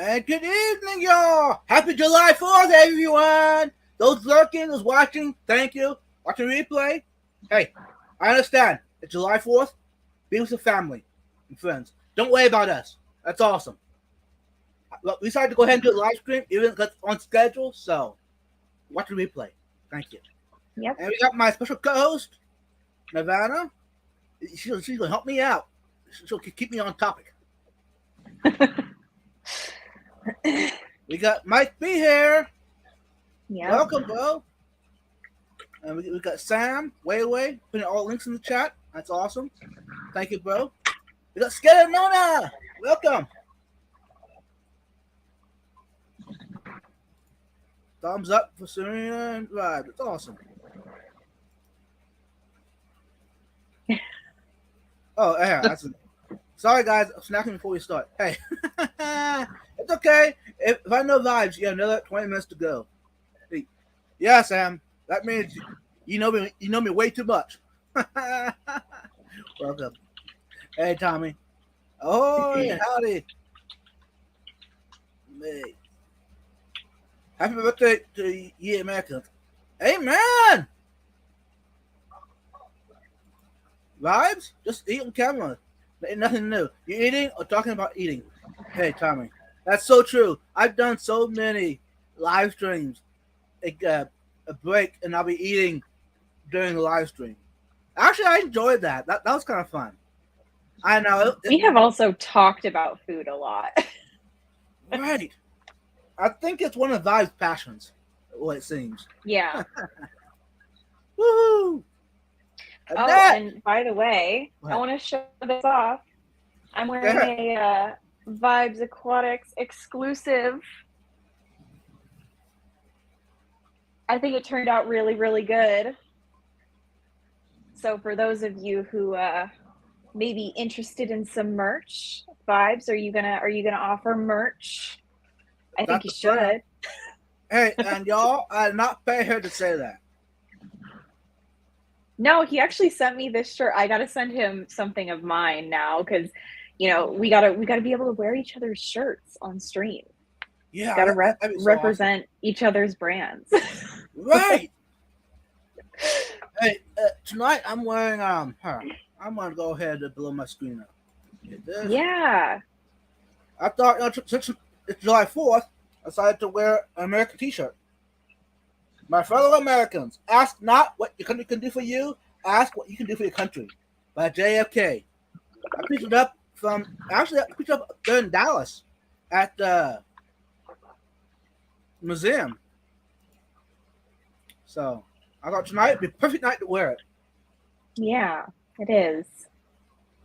And good evening, y'all. Happy July 4th, everyone. Those lurking, those watching, thank you. Watching replay. Hey, I understand. It's July 4th. Be with your family and friends. Don't worry about us. That's awesome. Look, we decided to go ahead and do a live stream, even though it's on schedule, so watch the replay. Thank you. Yep. And we got my special co-host, Nirvana. She's going to help me out. She'll keep me on topic. We got Mike B here. Yeah. Welcome, bro. And we got Sam, way, putting all links in the chat. That's awesome. Thank you, bro. We got Scared Nona. Welcome. Thumbs up for Serena and Vibe. It's awesome. Oh, yeah. That's it. Sorry, guys. I'm snacking before we start. Hey. It's okay. If I know Vibes, you have another 20 minutes to go. Hey. Yeah, Sam. That means you know me way too much. Welcome. Hey, Tommy. Oh, yeah, howdy. Hey. Happy birthday to you Americans. Amen. Vibes? Just eat on camera. Ain't nothing new. You're eating or talking about eating. Hey, Tommy. That's so true. I've done so many live streams. A break, and I'll be eating during the live stream. Actually, I enjoyed that. That was kind of fun. I know. We have also talked about food a lot. Right. I think it's one of Vibe's passions, what it seems. Yeah. Woohoo! And by the way, I want to show this off. I'm wearing a Vibes Aquatics exclusive. I think it turned out really, really good. So for those of you who may be interested in some merch, Vibes, are you gonna offer merch? I think you should. Hey, and y'all, I did not pay her to say that. No, he actually sent me this shirt. I gotta send him something of mine now because, we gotta be able to wear each other's shirts on stream. Yeah, gotta represent each other's brands. Right. Hey, tonight I'm wearing her. I'm gonna go ahead and blow my screen up. Yeah. I thought since it's July 4th, I decided to wear an American T-shirt. My fellow Americans, ask not what your country can do for you, ask what you can do for your country. By JFK. I picked it up there in Dallas at the museum. So I thought tonight would be a perfect night to wear it. Yeah, it is.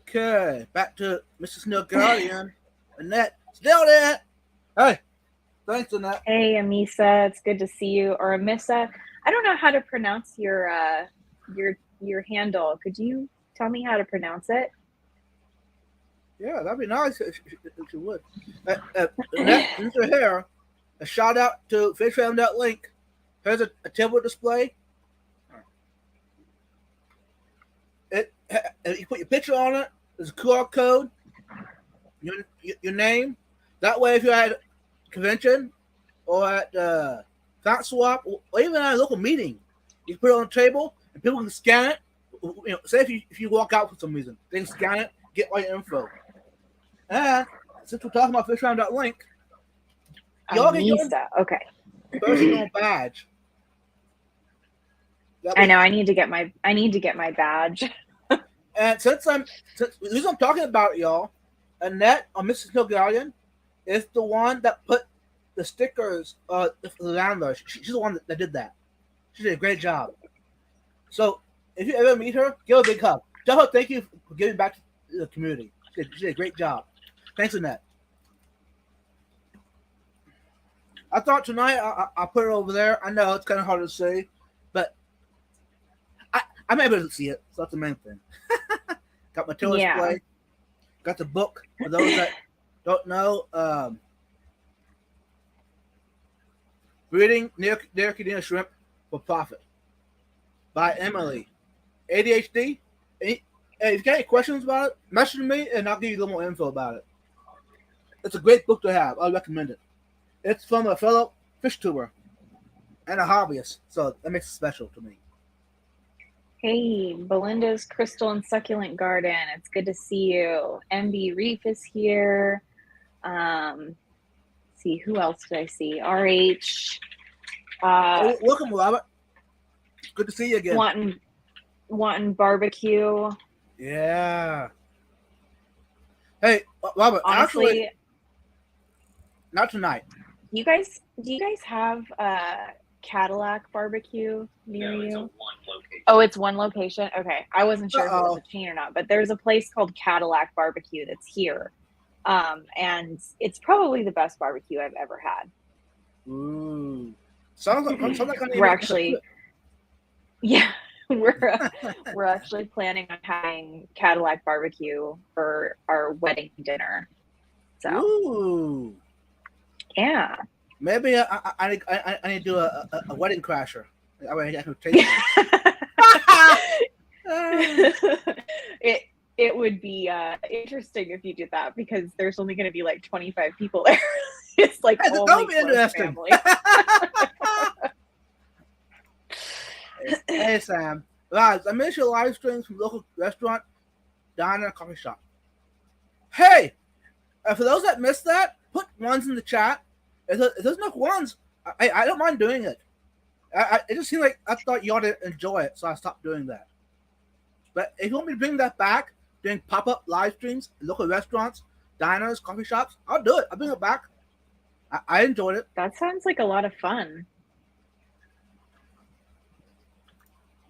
Okay, back to Mr. Snow Guardian. Annette, still there. Hey, thanks, Annette. Hey, Amisa, it's good to see you. Or Amisa, I don't know how to pronounce your handle. Could you tell me how to pronounce it? Yeah, that'd be nice if you would. Annette, since you're here, a shout out to FishFam.link. Here's a table display. You put your picture on it. There's a QR code. Your name. That way, if you're at a convention or at Fat Swap or even at a local meeting, you can put it on the table and people can scan it. Say if you walk out for some reason, they can scan it, get all your info. And since we're talking about FishFam.link, y'all get your personal badge. I know. I need to get my badge. And since the reason I'm talking about it, y'all, Annette on Mrs. Snow Guardian is the one that put the stickers for the landlord. She's the one that did that. She did a great job. So if you ever meet her, give her a big hug. Tell her thank you for giving back to the community. She did a great job. Thanks, Annette. I thought tonight I'll put it over there. I know it's kind of hard to say, but I'm able to see it, so that's the main thing. Got my tour display. Got the book for those that don't know. Breeding Nirvana Shrimp for Profit by Emily. ADHD. If you got any questions about it, message me and I'll give you a little more info about it. It's a great book to have. I recommend it. It's from a fellow fish tuber and a hobbyist, so that makes it special to me. Hey, Belinda's Crystal and Succulent Garden. It's good to see you. MB Reef is here. See, who else did I see? RH. Welcome, Robert. Good to see you again. Wanting barbecue. Yeah. Hey, Robert. Honestly, actually, not tonight. do you guys have Cadillac barbecue near you? It's a one location. Oh, it's one location? Okay. I wasn't sure if it was Uh-oh. a chain or not, but there's a place called Cadillac Barbecue that's here. And it's probably the best barbecue I've ever had. Ooh. Sounds like We're actually, yeah, we're actually planning on having Cadillac Barbecue for our wedding dinner. So, Ooh. yeah. Maybe I need to do a wedding crasher. I can taste it. It would be interesting if you did that because there's only going to be like 25 people there. It's like That only would be interesting. family. Hey, Sam. Guys, I miss your live streams from local restaurant, diner, and coffee shop. Hey, for those that missed that, put ones in the chat. If there's enough ones, I don't mind doing it. It just seemed like I thought you ought to enjoy it, so I stopped doing that. But if you want me to bring that back, doing pop-up live streams, local restaurants, diners, coffee shops, I'll do it. I'll bring it back. I enjoyed it. That sounds like a lot of fun.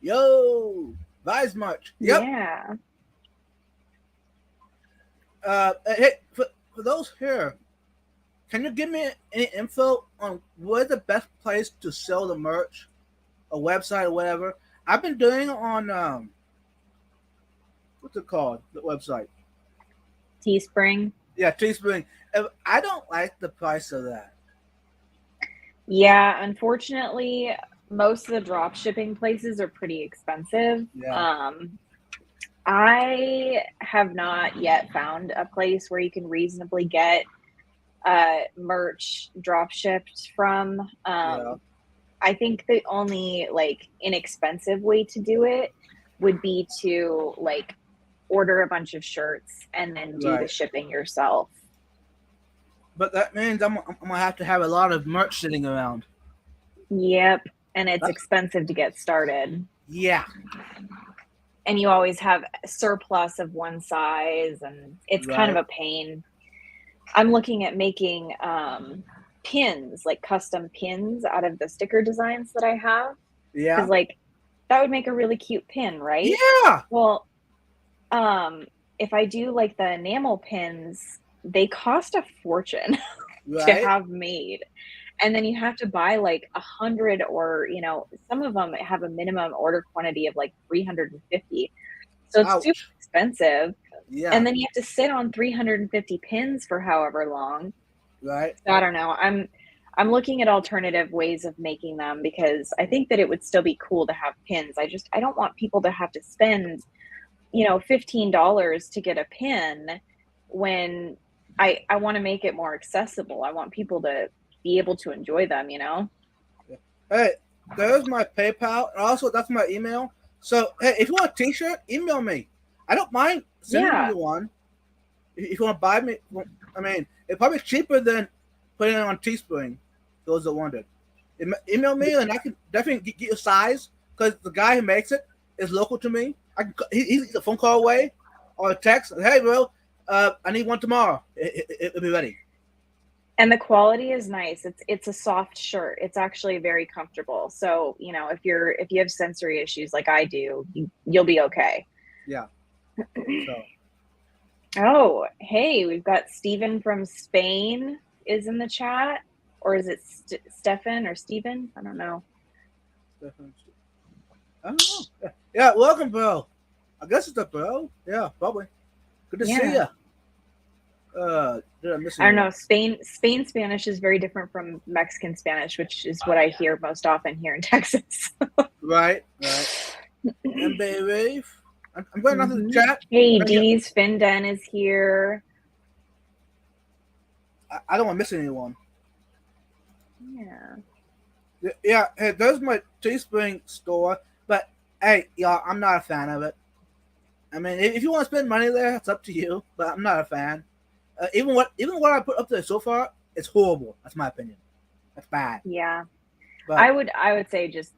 Yo, Vice March. Yep. Yeah. Hey, for those here, can you give me any info on where's the best place to sell the merch, a website or whatever? I've been doing on what's it called? The website. Teespring. Yeah, Teespring. I don't like the price of that. Yeah, unfortunately, most of the drop shipping places are pretty expensive. Yeah. I have not yet found a place where you can reasonably get merch drop shipped from. Yeah. I think the only like inexpensive way to do it would be to like order a bunch of shirts and then do the shipping yourself. But that means I'm gonna have to have a lot of merch sitting around. Yep, and it's expensive to get started. Yeah. And you always have a surplus of one size, and it's kind of a pain. I'm looking at making pins, like custom pins out of the sticker designs that I have. Yeah. Because like that would make a really cute pin, right? Yeah. Well, if I do like the enamel pins, they cost a fortune to have made. And then you have to buy like 100 or, you know, some of them have a minimum order quantity of like 350. So it's super expensive. Yeah. And then you have to sit on 350 pins for however long. Right. So I don't know. I'm looking at alternative ways of making them because I think that it would still be cool to have pins. I don't want people to have to spend, you know, $15 to get a pin when I want to make it more accessible. I want people to be able to enjoy them, you know? Hey, there's my PayPal. And also, that's my email. So, hey, if you want a t-shirt, email me. I don't mind sending you one. If you want to buy me, I mean, it's probably cheaper than putting it on Teespring. Those that want it. Email me, and I can definitely get your size because the guy who makes it is local to me. He's a phone call away or a text. Hey, bro, I need one tomorrow. It'll be ready. And the quality is nice. It's a soft shirt. It's actually very comfortable. So, you know, if you have sensory issues like I do, you'll be okay. Yeah. So. Oh, hey, we've got Stephen from Spain is in the chat. Or is it Stefan or Steven? I don't know. I don't know. Yeah, welcome, bro. I guess it's a bro. Yeah, probably. Good to see you. Did I miss I don't know. Spain Spanish is very different from Mexican Spanish, which is what I hear most often here in Texas. Right. And baby, I'm going on to the chat. Hey, Dee's Finden is here. I don't want to miss anyone. Yeah. Yeah, hey, there's my Teespring store, but hey, y'all, I'm not a fan of it. I mean, if you want to spend money there, it's up to you, but I'm not a fan. Even what I put up there so far, it's horrible. That's my opinion. That's bad. Yeah. But I would say just,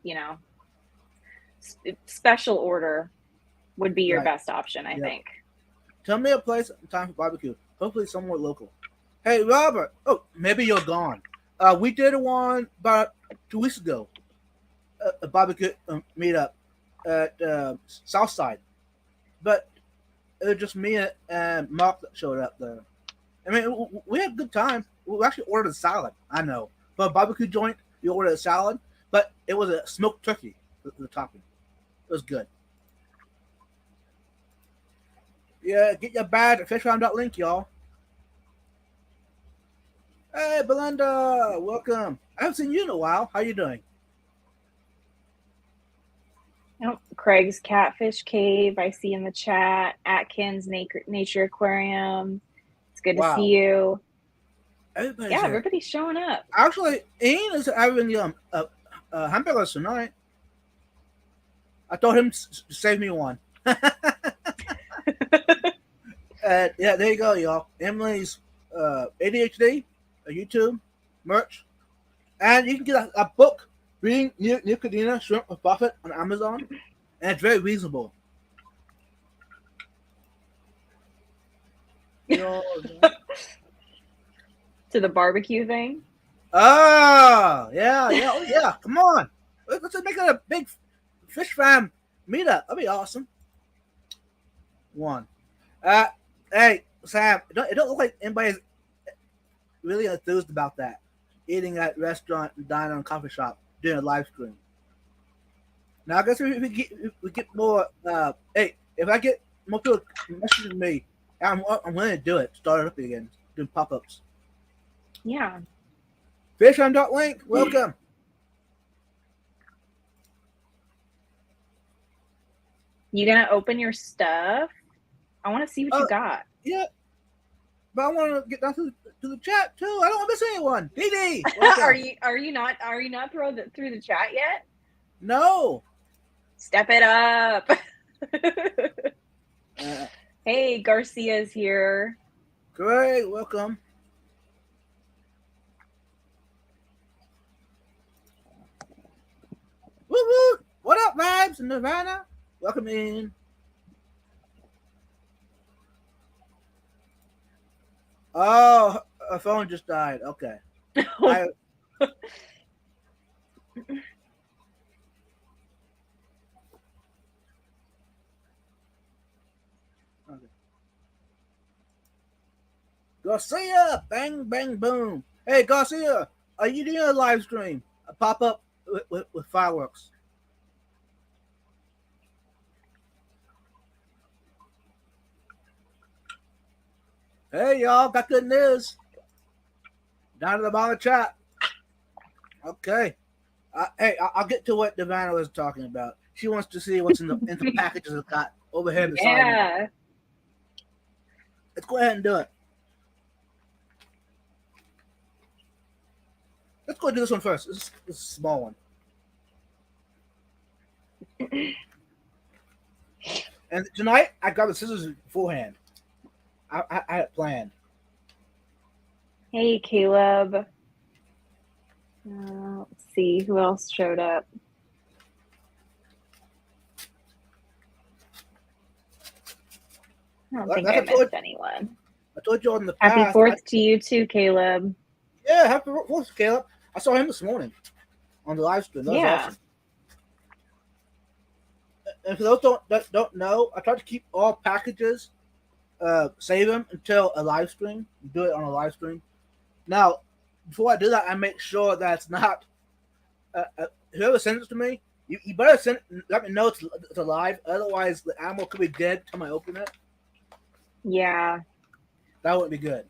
special order would be your right, best option, I yep. think. Tell me a place and time for barbecue. Hopefully somewhere local. Hey, Robert. Oh, maybe you're gone. We did one about 2 weeks ago. A barbecue meetup at Southside, but it was just me and Mark that showed up there. I mean, we had a good time. We actually ordered a salad. I know, for a barbecue joint, we ordered a salad, but it was a smoked turkey. The topping, it was good. Yeah, get your badge at fishround.link, y'all. Hey, Belinda, welcome. I haven't seen you in a while. How you doing? Oh, Craig's Catfish Cave, I see in the chat. Atkins Nature Aquarium. It's good to see Wow, you. everybody's Yeah, here. everybody's showing up. Actually, Ian is having hamburgers tonight. I told him to save me one. Yeah, there you go, y'all. Emily's ADHD, a YouTube merch, and you can get a book reading Nicodina Shrimp with Buffett on Amazon, and it's very reasonable. You know, To the barbecue thing. oh yeah, oh yeah. Come on, let's make it a big fish fam meetup. That'd be awesome. One. Uh, hey Sam, it don't look like anybody's really enthused about that. Eating at restaurant and dining on coffee shop doing a live stream. Now I guess if we get more, hey, if I get more people messaging me, I'm going to do it. Start it up again, doing pop ups. Yeah. Fishon.link, welcome. You gonna open your stuff? I want to see what you got. Yeah, but I want to get down to the chat too. I don't want to miss anyone. DD, are you not through the chat yet? No. Step it up. Hey, Garcia's here. Great, welcome. Woo woo! What up, vibes in Nirvana? Welcome in. Oh, her phone just died. Okay. I, okay. Garcia, bang bang boom. Hey Garcia, are you doing a live stream? A pop up with fireworks. Hey y'all, got good news. Down to the bottom of the chat. Okay. Hey, I'll get to what Nirvana was talking about. She wants to see what's in the packages it got over here beside me. Yeah. Let's go ahead and do it. Let's go do this one first. This is a small one. And tonight, I got the scissors beforehand. I had it planned. Hey, Caleb. Let's see who else showed up. I don't think I missed anyone. I told you in the past. Happy 4th to you too, Caleb. Yeah, happy 4th, Caleb. I saw him this morning on the live stream. That was awesome. And for those that don't know, I try to keep all packages, save them until a live stream. Do it on a live stream. Now, before I do that, I make sure that it's not. Whoever sends it to me, you better let me know it's alive. Otherwise, the animal could be dead till I open it. Yeah, that wouldn't be good.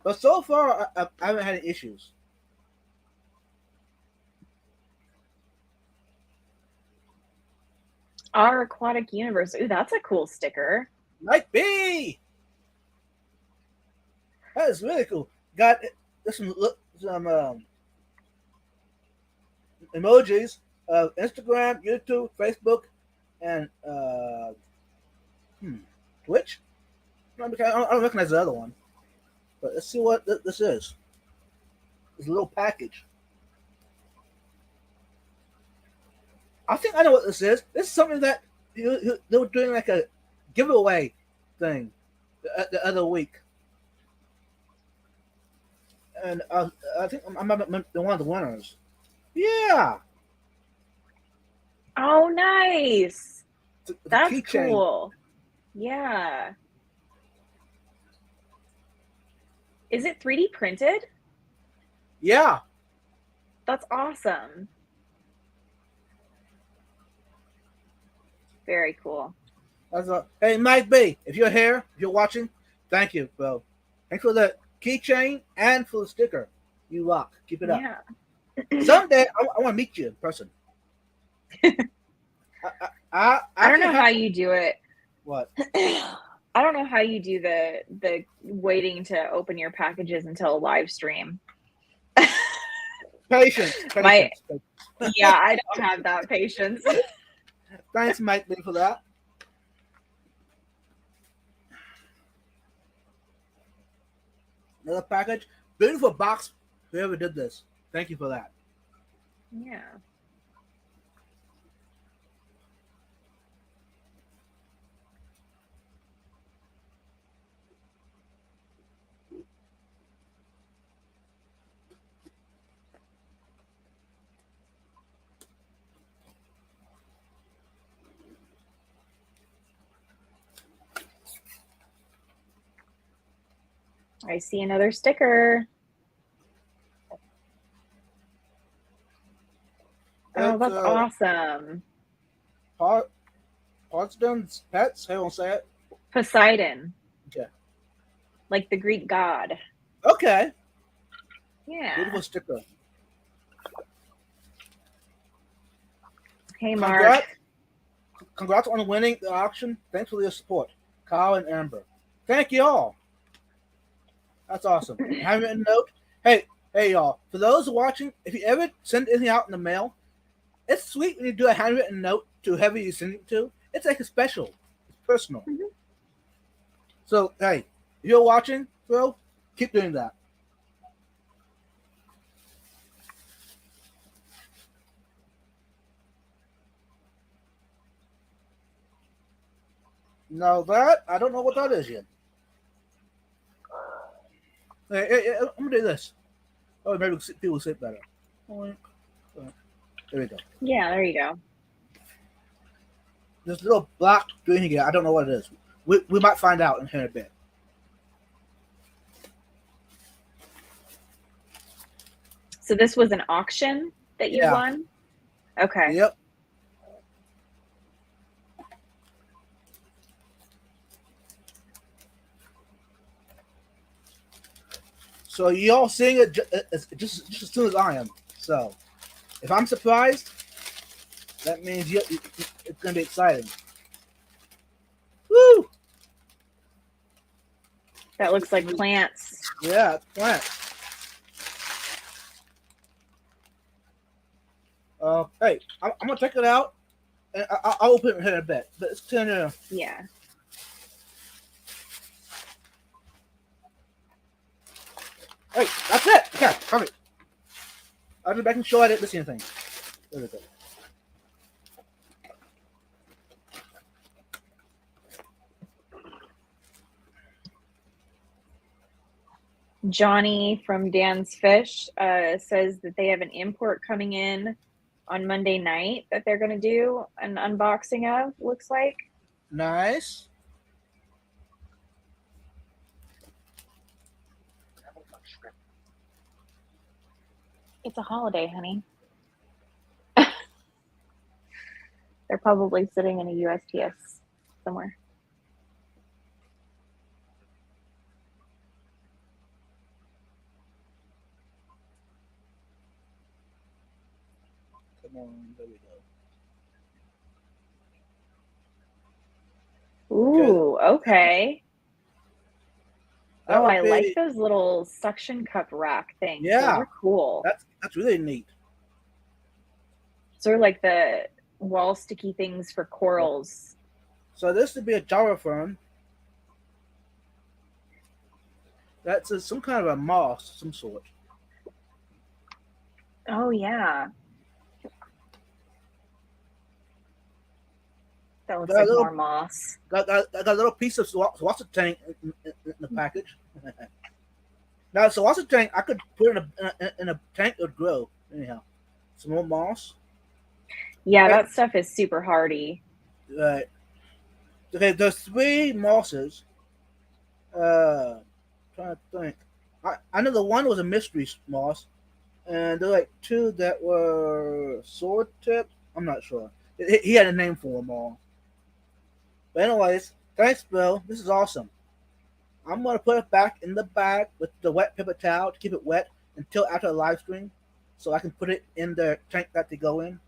But so far, I haven't had any issues. Our Aquatic Universe. Ooh, that's a cool sticker. Might be. That is really cool. Got some emojis of Instagram, YouTube, Facebook, and Twitch. I don't recognize the other one, but let's see what this is. It's a little package. I think I know what this is. This is something that they were doing like a giveaway thing the other week, and I think I'm one of the winners. Yeah. Oh, nice. That's keychain. cool. Yeah. Is it 3D printed? Yeah. That's awesome. Very cool. Hey, Mike B, if you're here, if you're watching, thank you, bro. Thanks for the keychain and for the sticker. You rock. Keep it up. Yeah. Someday, I want to meet you in person. I don't know how you do it. What? I don't know how you do the waiting to open your packages until a live stream. Patience. Yeah, I don't have that patience. Thanks, Mike B, for that. Another package. Beautiful box. Whoever did this. Thank you for that. Yeah. I see another sticker. Oh, that's awesome. Potsdam's Pets? How do you say it? Poseidon. Okay. Like the Greek god. Okay. Yeah. Beautiful sticker. Hey, Mark. Congrats on winning the auction. Thanks for your support. Kyle and Amber. Thank you all. That's awesome. Handwritten note. Hey, y'all. For those watching, if you ever send anything out in the mail, it's sweet when you do a handwritten note to whoever you send it to. It's like a special. It's personal. Mm-hmm. So, hey, if you're watching, bro, keep doing that. Now that, I don't know what that is yet. Hey, I'm going to do this. Oh, maybe people will sit better. There we go. Yeah, there you go. This little black green here, I don't know what it is. We might find out in a bit. So this was an auction that you won? Okay. Yep. So you all seeing it just as soon as I am. So if I'm surprised, that means it's going to be exciting. Woo! That looks like plants. Yeah, plants. Hey, I'm going to check it out. And I'll open it in a bit. But it's kind of... Yeah. Hey, that's it. Okay, perfect. I'll be back and show I didn't miss anything. There we go. Johnny from Dan's Fish says that they have an import coming in on Monday night that they're going to do an unboxing of, looks like. Nice. It's a holiday, honey. They're probably sitting in a USPS somewhere. Come on, there we go. Ooh, okay. That Oh, would I like be, those little suction cup rack things. Those yeah. are cool. That's really neat. So like the wall sticky things for Yeah. corals. So this would be a Java fern. That's some kind of a moss of some sort. Oh yeah. That looks Got a like little more moss. got a little piece of Swassa tank in the package. Now, Swassa tank, I could put in a tank that would grow. Anyhow, some more moss. Yeah, Right, that stuff is super hardy. right. Okay, there's three mosses. Trying to think. I know the one was a mystery moss, and there were like two that were sword tip. I'm not sure. He had a name for them all. But anyways, thanks, Bill. This is awesome. I'm gonna put it back in the bag with the wet paper towel to keep it wet until after the live stream, so I can put it in the tank that they go in.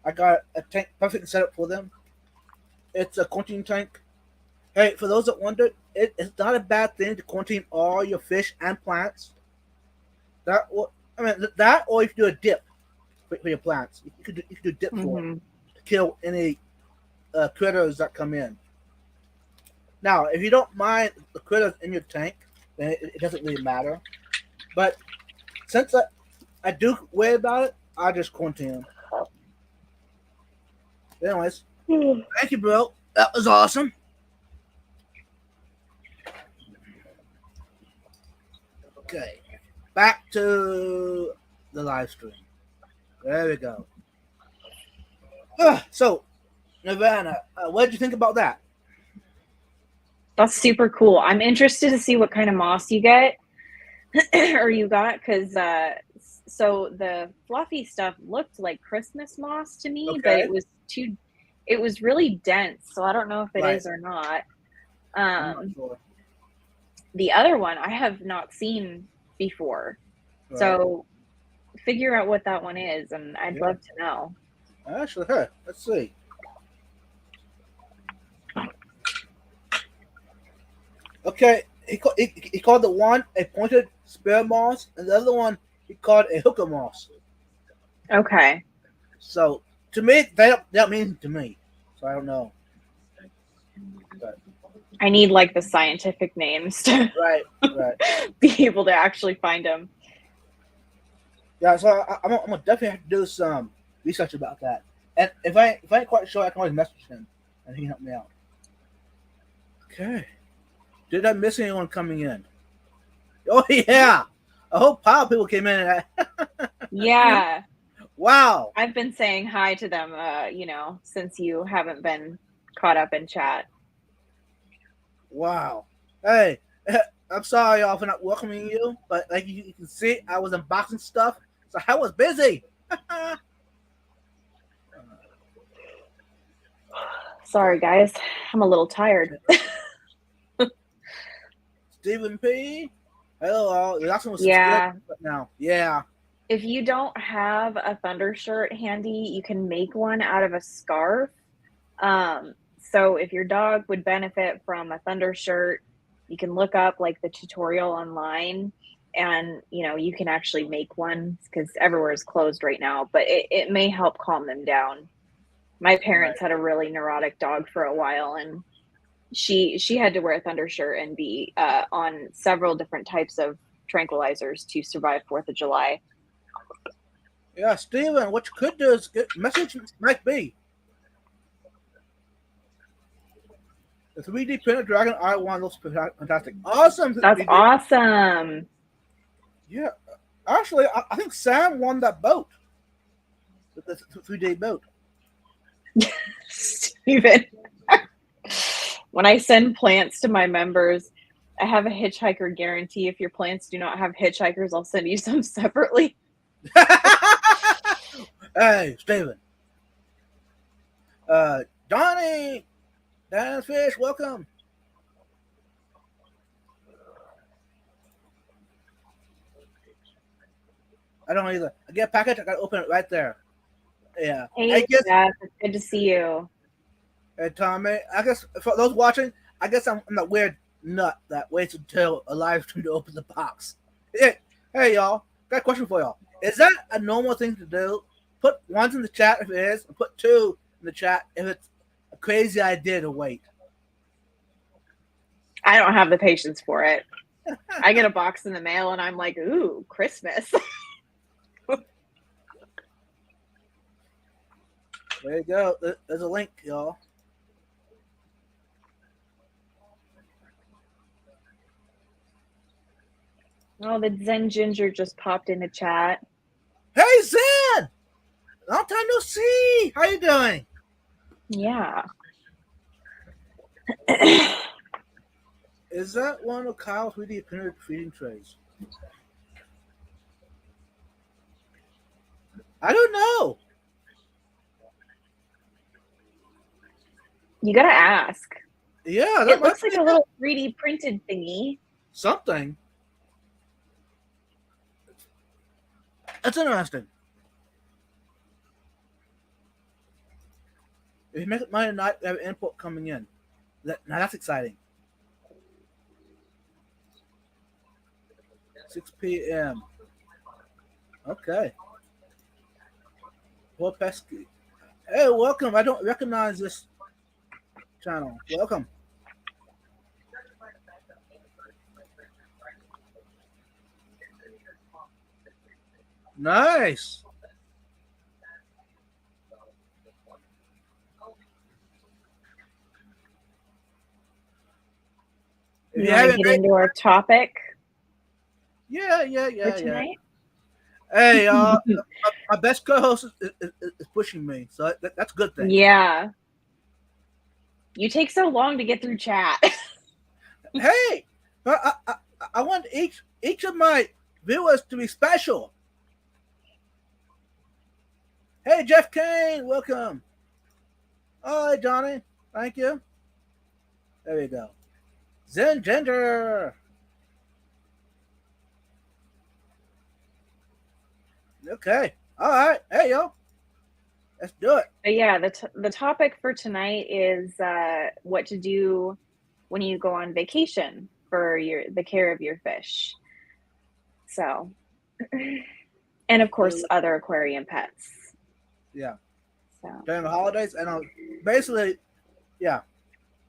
I got a tank perfect set up for them. It's a quarantine tank. Hey, for those that wondered, it's not a bad thing to quarantine all your fish and plants. I mean that, or if you do a dip for your plants, you could do dip for them Hmm. to kill any critters that come in. Now, if you don't mind the critters in your tank, then it doesn't really matter. But since I do worry about it, I just quarantine them. Anyways, thank you, bro. That was awesome. Okay, back to the live stream. There we go. So, Nirvana, what did you think about that? That's super cool. I'm interested to see what kind of moss you get or you got because so the fluffy stuff looked like Christmas moss to me, but Okay, it was really dense. So I don't know if it right. is or not. I'm not Um, sure. the other one I have not seen before. Right. So figure out what that one is, and I'd Yeah. love to know. Actually, hey, let's see. Okay, he called the one a pointed spear moss, and the other one he called a hooker moss. Okay. So to me, that means to me. So I don't know. But, I need like the scientific names to right, right. be able to actually find them. Yeah. So I'm gonna definitely have to do some research about that. And if I ain't quite sure, I can always message him, and he can help me out. Okay. Did I miss anyone coming in? Oh yeah. A whole pile of people came in. Yeah. Wow. I've been saying hi to them, since you haven't been caught up in chat. Wow. Hey, I'm sorry y'all for not welcoming you, but like you can see, I was unboxing stuff, so I was busy. Sorry, guys. I'm a little tired. Stephen P. Hello, all. The last one was subscribed, Yeah. but now, yeah. If you don't have a thunder shirt handy, you can make one out of a scarf. So if your dog would benefit from a thunder shirt, you can look up like the tutorial online and you can actually make one because everywhere is closed right now, but it may help calm them down. My Right. parents had a really neurotic dog for a while, and she had to wear a thunder shirt and be on several different types of tranquilizers to survive 4th of July. Yeah, Steven, what you could do is message Mike B. The 3D printed Dragon I1 looks fantastic. Awesome. That's 3D. awesome. Yeah. Actually, I think Sam won that boat. The 3D boat. Steven. When I send plants to my members, I have a hitchhiker guarantee. If your plants do not have hitchhikers, I'll send you some separately. Hey, Steven. Donnie, Dan Fish, welcome. I don't either. I get a package, I gotta open it right there. Yeah. I Hey, guess, Beth, it's good to see you. hey, Tommy, I guess for those watching, I guess I'm that weird nut that waits until a live stream to open the box. Hey, y'all, got a question for y'all. Is that a normal thing to do? Put ones in the chat if it is, and put two in the chat if it's a crazy idea to wait. I don't have the patience for it. I get a box in the mail and I'm like, ooh, Christmas. There you go. There's a link, y'all. Oh, the Zen Ginger just popped in the chat. Hey, Zen! Long time no see. How you doing? Yeah. Is that one of Kyle's 3D printed feeding trays? I don't know. You gotta ask. Yeah, It looks like a little 3D printed thingy. Something. That's interesting. If you make it might not have input coming in. Now that's exciting. 6 p.m. Okay. Poor Pesky. Hey, welcome. I don't recognize this channel. Welcome. Nice. You want to get into our topic? Yeah. For tonight? Hey, my best co-host is pushing me, so that's a good thing. Yeah. You take so long to get through chat. Hey, I want each of my viewers to be special. Hey, Jeff Kane, welcome. Oh, hey, Johnny, thank you. There we go. Zen Ginger. Okay. All right. Hey, yo. Let's do it. But yeah, the topic for tonight is what to do when you go on vacation for the care of your fish. So, and of course, other aquarium pets. Yeah. So during the holidays, and basically, yeah,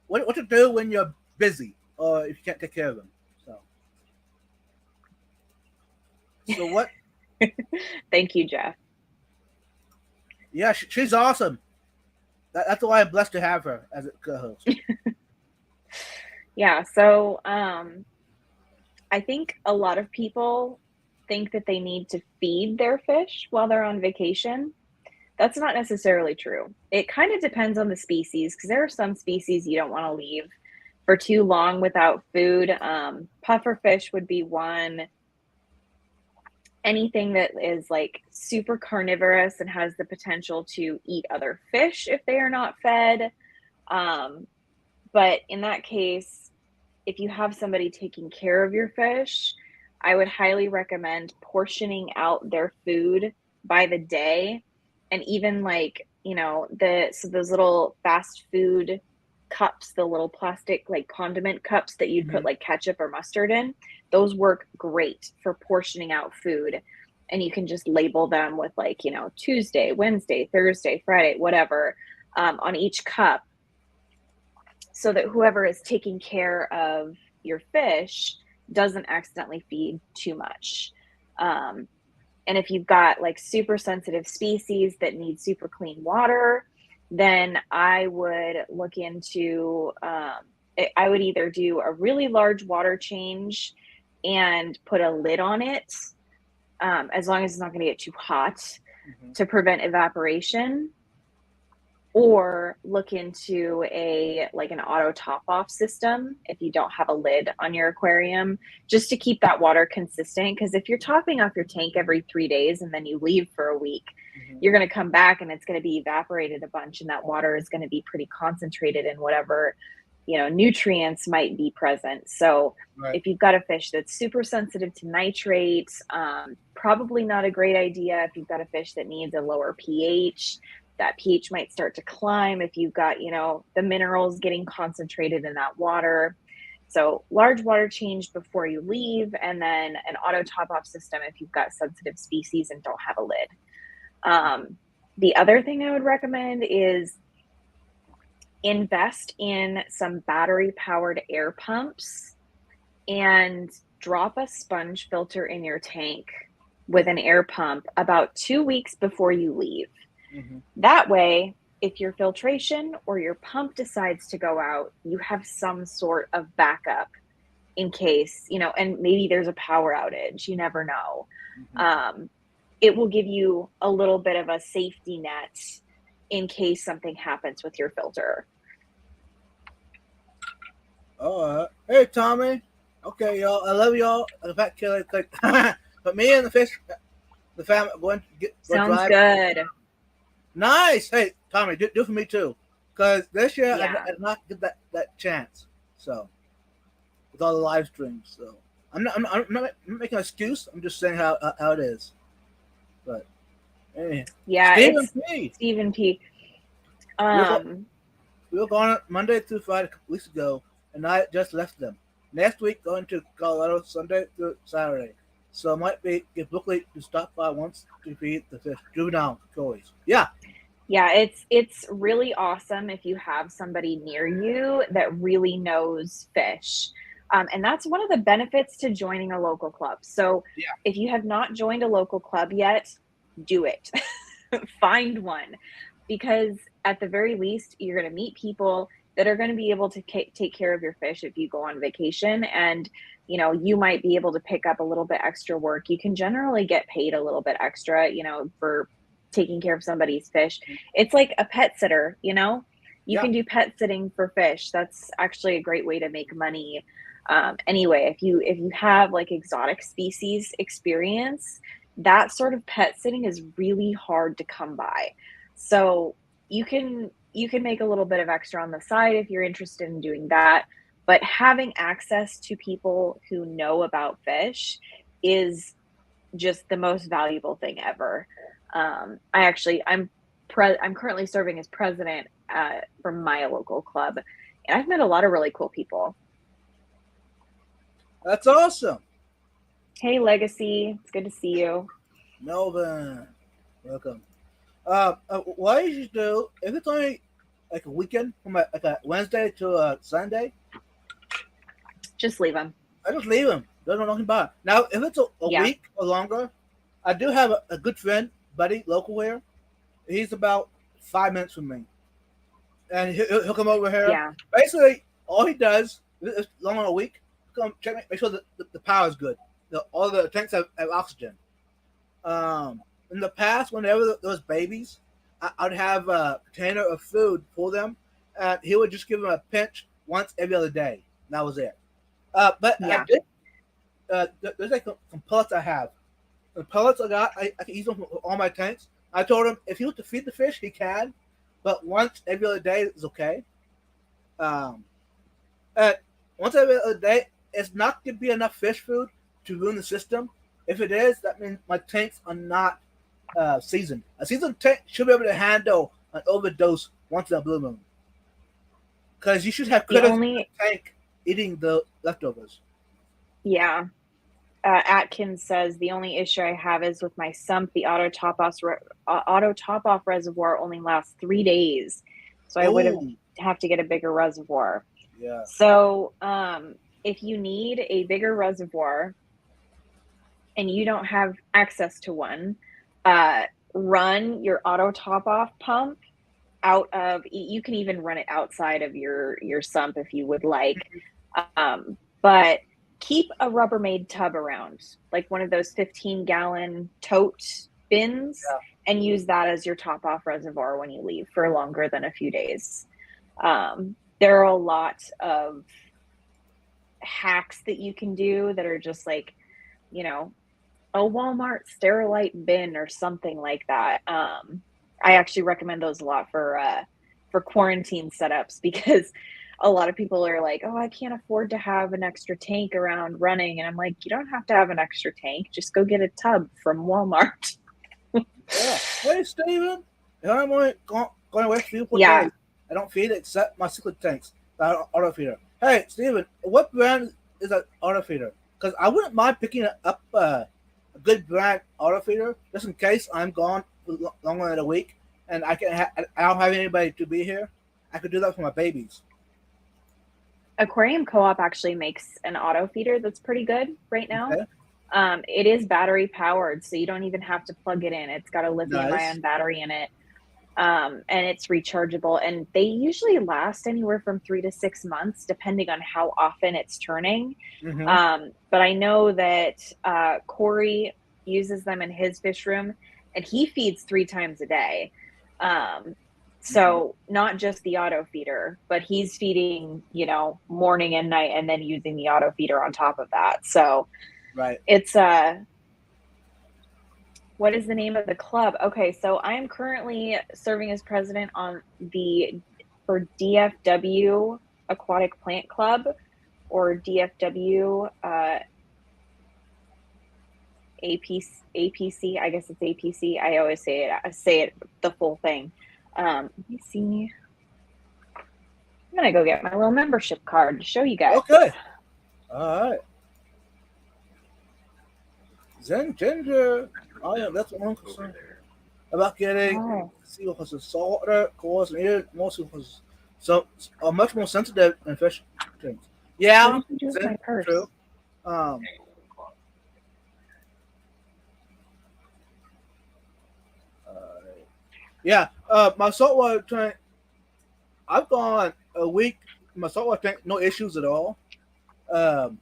what to do when you're busy or if you can't take care of them. So what? Thank you, Jeff. Yeah, she's awesome. That's why I'm blessed to have her as a co-host. Yeah, so I think a lot of people think that they need to feed their fish while they're on vacation. That's not necessarily true. It kind of depends on the species, because there are some species you don't want to leave for too long without food. Pufferfish would be one. Anything that is like super carnivorous and has the potential to eat other fish if they are not fed. But in that case, if you have somebody taking care of your fish, I would highly recommend portioning out their food by the day. And even like, so those little fast food cups, the little plastic like condiment cups that you'd put like ketchup or mustard in, those work great for portioning out food. And you can just label them with like, Tuesday, Wednesday, Thursday, Friday, whatever, on each cup, so that whoever is taking care of your fish doesn't accidentally feed too much. And if you've got like super sensitive species that need super clean water, then I would look into, I would either do a really large water change and put a lid on it, as long as it's not going to get too hot, to prevent evaporation, or look into an auto top off system if you don't have a lid on your aquarium, just to keep that water consistent. Because if you're topping off your tank every 3 days and then you leave for a week, you're going to come back and it's going to be evaporated a bunch, and that water is going to be pretty concentrated in whatever nutrients might be present. So if you've got a fish that's super sensitive to nitrates, probably not a great idea. If you've got a fish that needs a lower pH, that pH might start to climb if you've got, the minerals getting concentrated in that water. So large water change before you leave, and then an auto top off system if you've got sensitive species and don't have a lid. The other thing I would recommend is invest in some battery powered air pumps and drop a sponge filter in your tank with an air pump about 2 weeks before you leave. Mm-hmm. That way, if your filtration or your pump decides to go out, you have some sort of backup in case, and maybe there's a power outage. You never know. Mm-hmm. It will give you a little bit of a safety net in case something happens with your filter. All right. Hey, Tommy. Okay, y'all. I love y'all. The fat killer. But me and the family, going to Sounds drive. good. Nice. Hey, Tommy, do for me too. Because this year Yeah. I did not get that chance. So, with all the live streams. So, I'm not making an excuse. I'm just saying how it is. But, hey. Yeah, Stephen it's P. Stephen P. We were gone Monday through Friday a couple weeks ago, and I just left them. Next week, going to Colorado Sunday through Saturday. So, it might be get Brooklyn to stop by once to feed the fish. Juvenile toys. Yeah. Yeah, it's really awesome if you have somebody near you that really knows fish. And that's one of the benefits to joining a local club. So Yeah. if you have not joined a local club yet, do it. Find one, because at the very least, you're going to meet people that are going to be able to take care of your fish if you go on vacation. And, you might be able to pick up a little bit extra work. You can generally get paid a little bit extra, for taking care of somebody's fish. It's like a pet sitter, you Yeah. can do pet sitting for fish. That's actually a great way to make money. Anyway, if you have like exotic species experience, that sort of pet sitting is really hard to come by. So you can make a little bit of extra on the side if you're interested in doing that. But having access to people who know about fish is just the most valuable thing ever. I'm currently serving as president for my local club, and I've met a lot of really cool people. That's awesome. Hey, Legacy, it's good to see you. Melvin, welcome. What I usually do, if it's only like a weekend from like a Wednesday to a Sunday, Just leave them. I just leave them. Don't know nothing about it. Now, if it's a Yeah. week or longer, I do have a good friend, buddy, local here. He's about 5 minutes from me, and he'll come over here. Yeah. Basically, all he does is long on a week, come check, make sure that the power is good. All the tanks have oxygen. In the past, whenever there was babies, I'd have a container of food for them, and he would just give them a pinch once every other day. And that was it. But Yeah. I did. There's like some pellets I have. The pellets I got, I can use them for all my tanks. I told him if he wants to feed the fish, he can, but once every other day is okay. And once every other day, it's not going to be enough fish food to ruin the system. If it is, that means my tanks are not seasoned. A seasoned tank should be able to handle an overdose once in a blue moon. Because you should have critters in the tank eating the leftovers. Yeah. Atkins says the only issue I have is with my sump. The auto top off reservoir only lasts 3 days, so I would have to get a bigger reservoir. Yeah. So if you need a bigger reservoir and you don't have access to one, run your auto top off pump out of. You can even run it outside of your sump if you would like, but keep a Rubbermaid tub around, like one of those 15-gallon tote bins, and use that as your top off reservoir when you leave for longer than a few days. There are a lot of hacks that you can do that are just like, a Walmart Sterilite bin or something like that. I actually recommend those a lot for quarantine setups, because a lot of people are like, oh, I can't afford to have an extra tank around running. And I'm like, you don't have to have an extra tank. Just go get a tub from Walmart. Yeah. Hey, Steven. I'm only going away for 4 Yeah. days. I don't feed it except my cichlid tanks. I don't auto feeder. Hey, Steven, what brand is that auto feeder? Because I wouldn't mind picking up a good brand auto feeder just in case I'm gone for longer than a week and I don't have anybody to be here. I could do that for my babies. Aquarium Co-op actually makes an auto feeder that's pretty good right now. Okay, It is battery powered, so you don't even have to plug it in. It's got a lithium nice. ion battery in it. And it's rechargeable, and they usually last anywhere from 3 to 6 months depending on how often it's turning. Mm-hmm. But I know that Corey uses them in his fish room, and he feeds 3 times a day. um, so not just the auto feeder, but he's feeding, morning and night, and then using the auto feeder on top of that. So Right. it's what is the name of the club? Okay, so I am currently serving as president for DFW Aquatic Plant Club, or DFW APC. I guess it's APC. I always say it the full thing. Let me see. I'm gonna go get my little membership card to show you guys. Okay. All right. Zen Ginger. Oh yeah, that's what I'm concerned about getting. Oh, See what was the salter cause and it mostly was so are much more sensitive than fish things. what Yeah, did you do with Zen, my purse? true. Um, uh, yeah. My saltwater tank. I've gone a week. My saltwater tank, no issues at all. Um,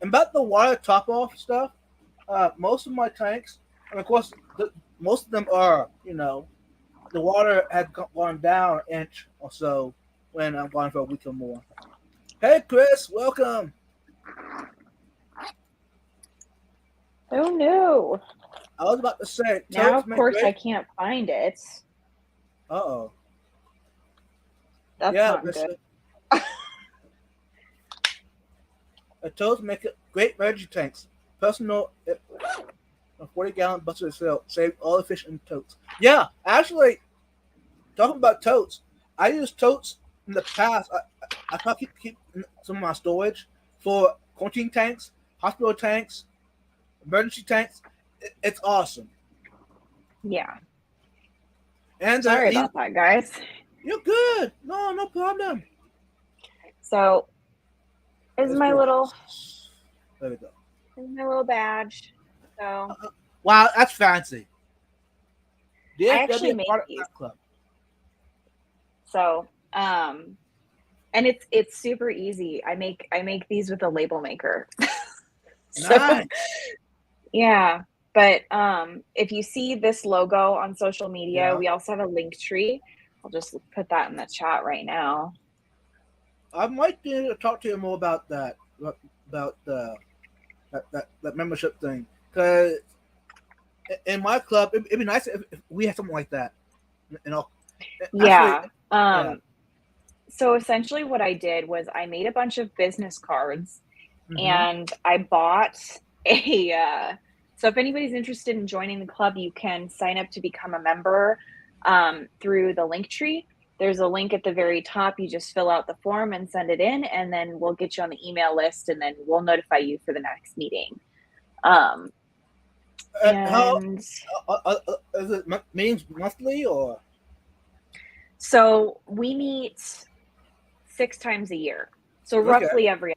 and about the water top off stuff. Most of my tanks, and of course, most of them are, the water had gone down an inch or so when I'm gone for a week or more. Hey, Chris, welcome. Oh no! I was about to say, Now, totes of make course, I great. can't find it. Uh oh. That's Yeah, not good. Mister. Totes make great veggie tanks. Personal 40-gallon bucket fill. Save all the fish in totes. Yeah, actually, talking about totes, I used totes in the past. I try to keep some of my storage for quarantine tanks, hospital tanks, emergency tanks. It's awesome. Yeah. And Sorry about that, guys. you're good. No, no problem. So, is Let's my do little this. There we go. badge. So, Wow, that's fancy. I actually DFW make Product these. Club. So, and it's super easy. I make these with a label maker. So, Nice. yeah. But if you see this logo on social media, Yeah. we also have a link tree. I'll just put that in the chat right now. I might need to talk to you more about that. About that membership thing. Because in my club, it'd be nice if we had something like that. You know, actually, Yeah. yeah. So essentially what I did was I made a bunch of business cards, Mm-hmm. and I bought a so if anybody's interested in joining the club, you can sign up to become a member through the link tree. There's a link at the very top. You just fill out the form and send it in, and then we'll get you on the email list, and then we'll notify you for the next meeting. Um, How and is it means monthly or? so we meet 6 times a year, so Okay. roughly every.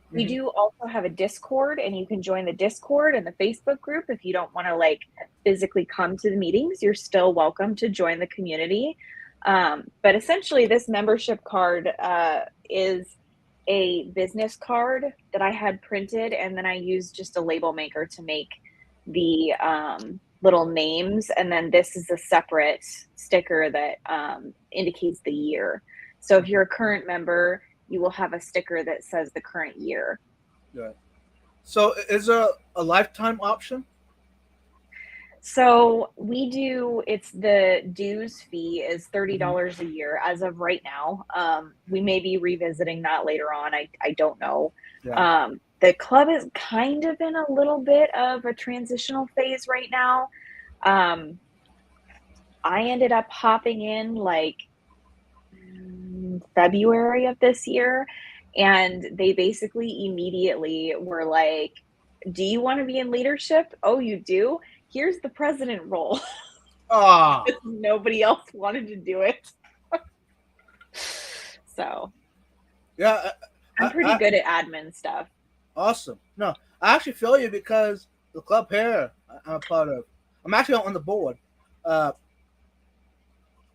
We Mm-hmm. do also have a Discord, and you can join the Discord and the Facebook group if you don't want to physically come to the meetings. You're still welcome to join the community. But essentially, this membership card is a business card that I had printed, and then I used just a label maker to make the little names. And then this is a separate sticker that indicates the year. So if you're a current member, you will have a sticker that says the current year. Good. So is there a lifetime option? So it's the dues fee is Mm-hmm. $30 a year as of right now. We may be revisiting that later on. I don't know. Yeah. The club is kind of in a little bit of a transitional phase right now. I ended up hopping in in February of this year, and they basically immediately were like, "Do you want to be in leadership? Oh, you do? Here's the president role." Ah, Because nobody else wanted to do it. So yeah, I'm pretty good at admin stuff. awesome. No, I actually feel you because the club here I'm a part of, I'm actually on the board. Uh,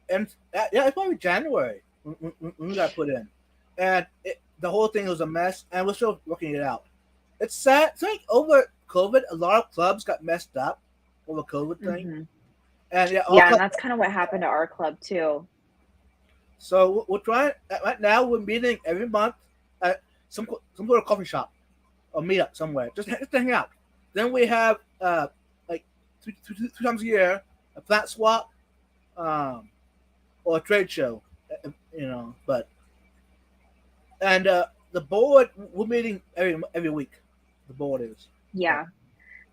and yeah, it's probably January when we got put in, and the whole thing was a mess, and we're still working it out. It's sad. It's like over COVID, a lot of clubs got messed up over COVID thing, Hmm. and yeah, all Yeah, and clubs. that's kind of what happened to our club too. So we're trying right now. We're meeting every month at some sort of coffee shop or meet up somewhere, just to hang out. Then we have like three times a year a plant swap, um, or a trade show, But and the board, we're meeting every week. The board is. Yeah,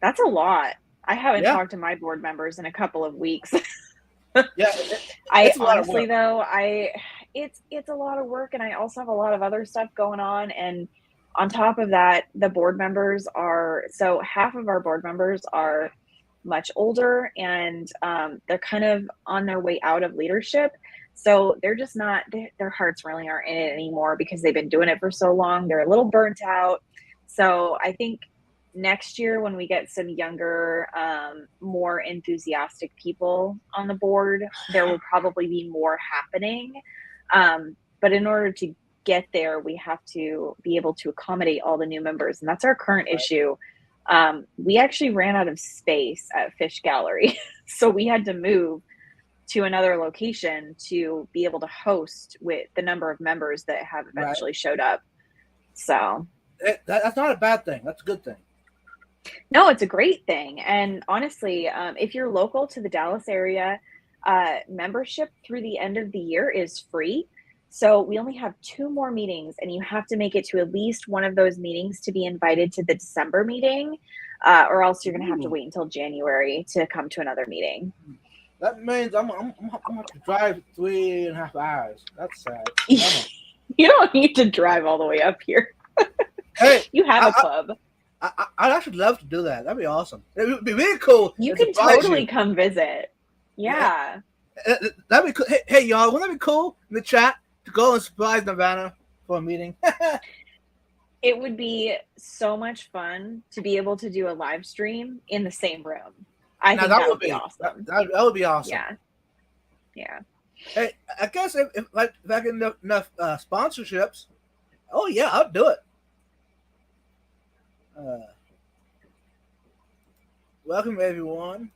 that's a lot. I haven't Yeah, talked to my board members in a couple of weeks. yeah. I It's a lot of honestly work. though, it's a lot of work, and I also have a lot of other stuff going on, and on top of that, the board members are so half of our board members are much older, and they're kind of on their way out of leadership. So they're just not their hearts really aren't in it anymore because they've been doing it for so long. They're a little burnt out. So I think next year when we get some younger, more enthusiastic people on the board, there will probably be more happening. But in order to get there, we have to be able to accommodate all the new members, and that's our current Right. issue. We actually ran out of space at Fish Gallery, so we had to move to another location to be able to host with the number of members that have Right. eventually showed up. So That's not a bad thing. That's a good thing. no, it's a great thing. And honestly, if you're local to the Dallas area, membership through the end of the year is free. So we only have two more meetings, and you have to make it to at least one of those meetings to be invited to the December meeting, or else you're going to have to Ooh, wait until January to come to another meeting. that means I'm gonna have to drive 3.5 hours. That's sad. Oh. You don't need to drive all the way up here. Hey, You have a I, club. I'd actually love to do that. That'd be awesome. It would be really cool. You And can surprise totally you. come visit. Yeah, Yeah. that'd be cool. Hey, y'all, wouldn't that be cool in the chat to go and surprise Nirvana for a meeting? It would be so much fun to be able to do a live stream in the same room. I Now think that that would would be be awesome. that would be awesome. Yeah. Yeah. Hey, I guess if I get enough sponsorships, oh yeah, I'll do it. Uh, Welcome everyone.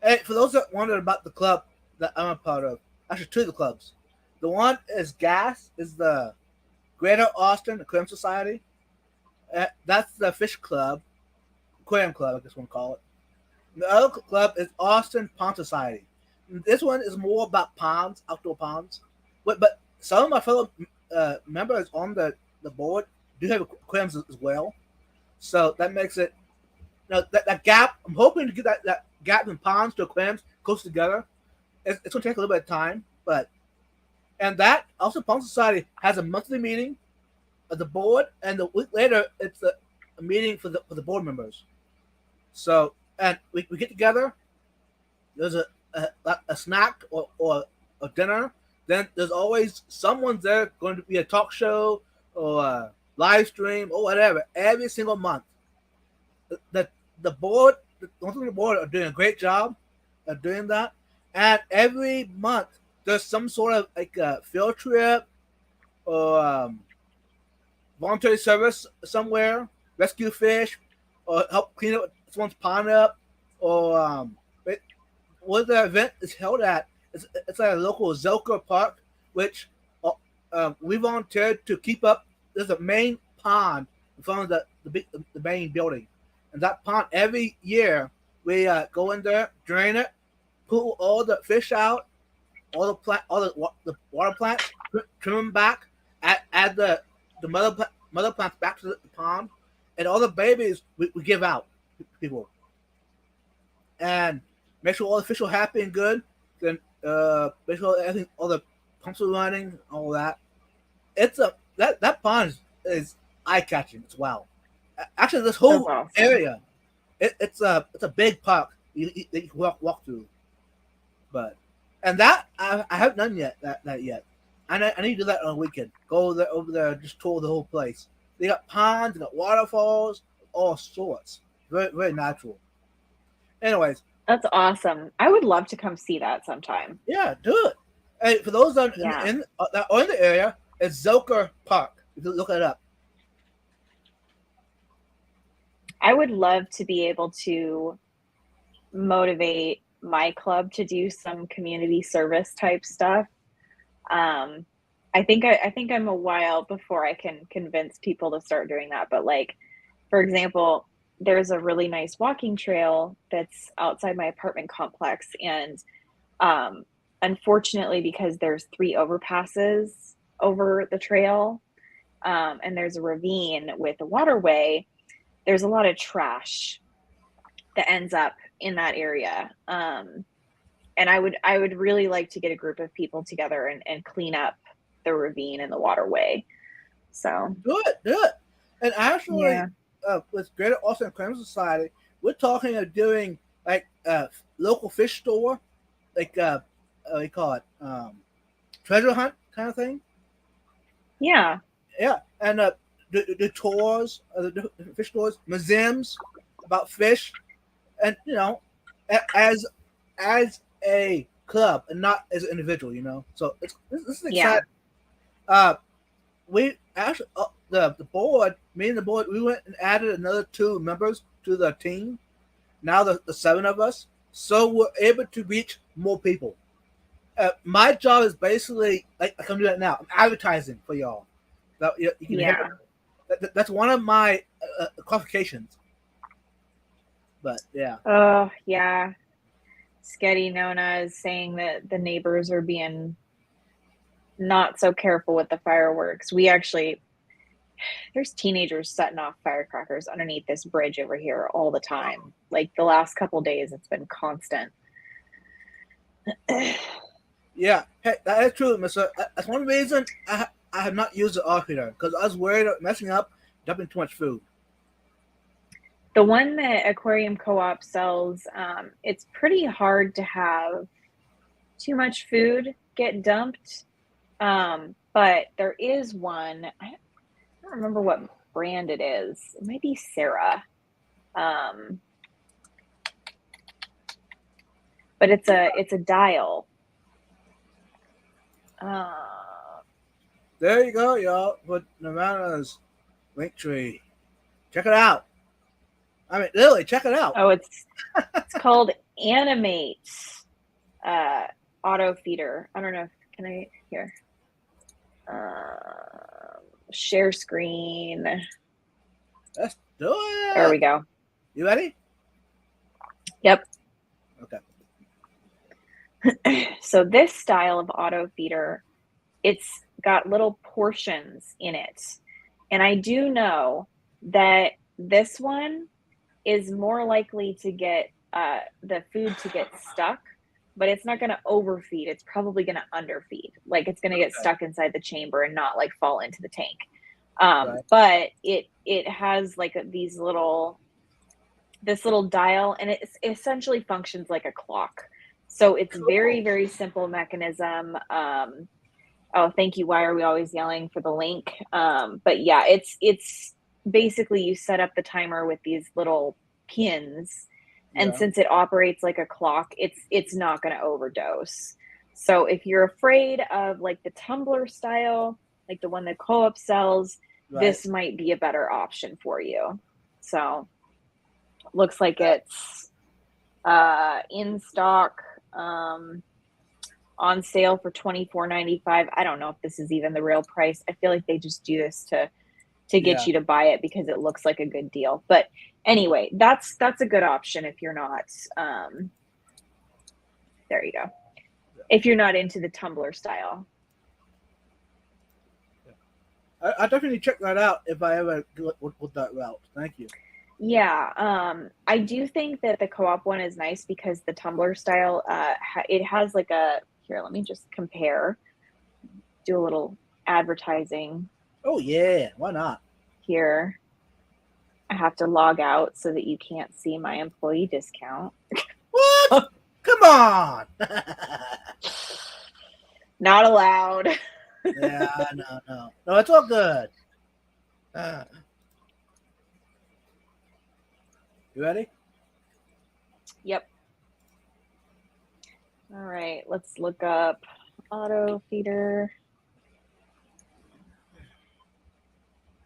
Hey, for those that wondered about the club that I'm a part of, actually two of the clubs. The one is GAS, is the Greater Austin Aquarium Society. That's the fish club, aquarium club, I guess we'll call it. The other club is Austin Pond Society. This one is more about ponds, outdoor ponds. But some of my fellow members on the board do have aquariums as well. So that makes it, that gap. I'm hoping to get that gap in ponds to aquariums close together. It's going to take a little bit of time, and that also Pond Society has a monthly meeting of the board, and the week later it's a meeting for the board members. So and we get together. There's a snack or a dinner. Then there's always someone there going to be a talk show or a live stream or whatever every single month. The board, the board are doing a great job of doing that. And every month there's some sort of like a field trip or voluntary service somewhere, rescue fish, or help clean up someone's pond up, or where the event is held at. It's at a local Zelka park, which we volunteered to keep up. There's a main pond in front of the main building, and that pond every year we go in there, drain it, pull all the fish out, all the water plants, trim them back, add the mother plants back to the pond, and all the babies we give out to people, and make sure all the fish are happy and good. Then make sure everything, all the pumpster running, all that. It's a that pond is eye catching as well. Actually, this That's whole awesome. area, it's a big park that you can walk through. But and that I haven't done yet that yet. I need to do that on a weekend. Go there, over there, just tour the whole place. They got ponds, they got waterfalls, all sorts. Very very natural. Anyways, That's awesome. I would love to come see that sometime. yeah, do it. Hey, for those that Yeah. that are in the area, it's Zilker Park. You can look it up. I would love to be able to motivate my club to do some community service type stuff. Um, I think I'm a while before I can convince people to start doing that. But like, for example, there's a really nice walking trail that's outside my apartment complex, and um, unfortunately, because there's three overpasses over the trail, and there's a ravine with a waterway, there's a lot of trash that ends up in that area. And I would really like to get a group of people together and clean up the ravine and the waterway. So Do it, do it. And actually, yeah. with Greater Austin Aquarium Society, we're talking of doing like local fish store, like what do you call it, treasure hunt kind of thing. Yeah. Yeah, and the tours, the different fish stores, museums about fish, and as a club and not as an individual. So this is Yeah. exciting. We actually the board, me and the board, we went and added another two members to the team. Now the seven of us, so we're able to reach more people. My job is basically like I'm doing that now. I'm advertising for y'all. That you can hear. Yeah. That's one of my qualifications. But yeah, Oh, yeah. Sketty Nona is saying that the neighbors are being not so careful with the fireworks. There's teenagers setting off firecrackers underneath this bridge over here all the time. Like the last couple days, it's been constant. yeah. Hey, that is true, Mister. That's one reason I have not used the off heater because I was worried of messing up, dumping too much food. The one that Aquarium Co-op sells, it's pretty hard to have too much food get dumped. But there is one, I don't remember what brand it is. It might be Sarah. But it's a dial. There you go, y'all. With Nirvana's link tree. Check it out. I mean, literally, check it out. Oh, it's called Animate auto feeder. I don't know if can I here. Share screen. Let's do it. There we go. You ready? Yep. Okay. So this style of auto feeder, it's got little portions in it. And I do know that this one is more likely to get the food to get stuck, but it's not going to overfeed. It's probably going to underfeed. Like it's going to get stuck inside the chamber and not like fall into the tank. Right. But it has like this little dial, and it essentially functions like a clock. So it's Cool. very, very simple mechanism. Oh, thank you. Why are we always yelling for the link? But yeah, it's basically you set up the timer with these little pins, and Yeah. since it operates like a clock, it's not going to overdose. So if you're afraid of like the tumbler style, like the one that Co-op sells, Right. this might be a better option for you. So looks like it's in stock, on sale for $24.95. I don't know if this is even the real price. I feel like they just do this to get you to buy it because it looks like a good deal. But anyway, that's a good option if you're not there you go. If you're not into the tumbler style. I definitely check that out if I ever go with that route. Thank you. Yeah, I do think that the Co-op one is nice because the tumbler style, it has like here, let me just compare. do a little advertising Oh yeah, why not? here. I have to log out so that you can't see my employee discount. What? Come on. Not allowed. Yeah, no, it's all good. You ready? Yep. All right, let's look up auto feeder.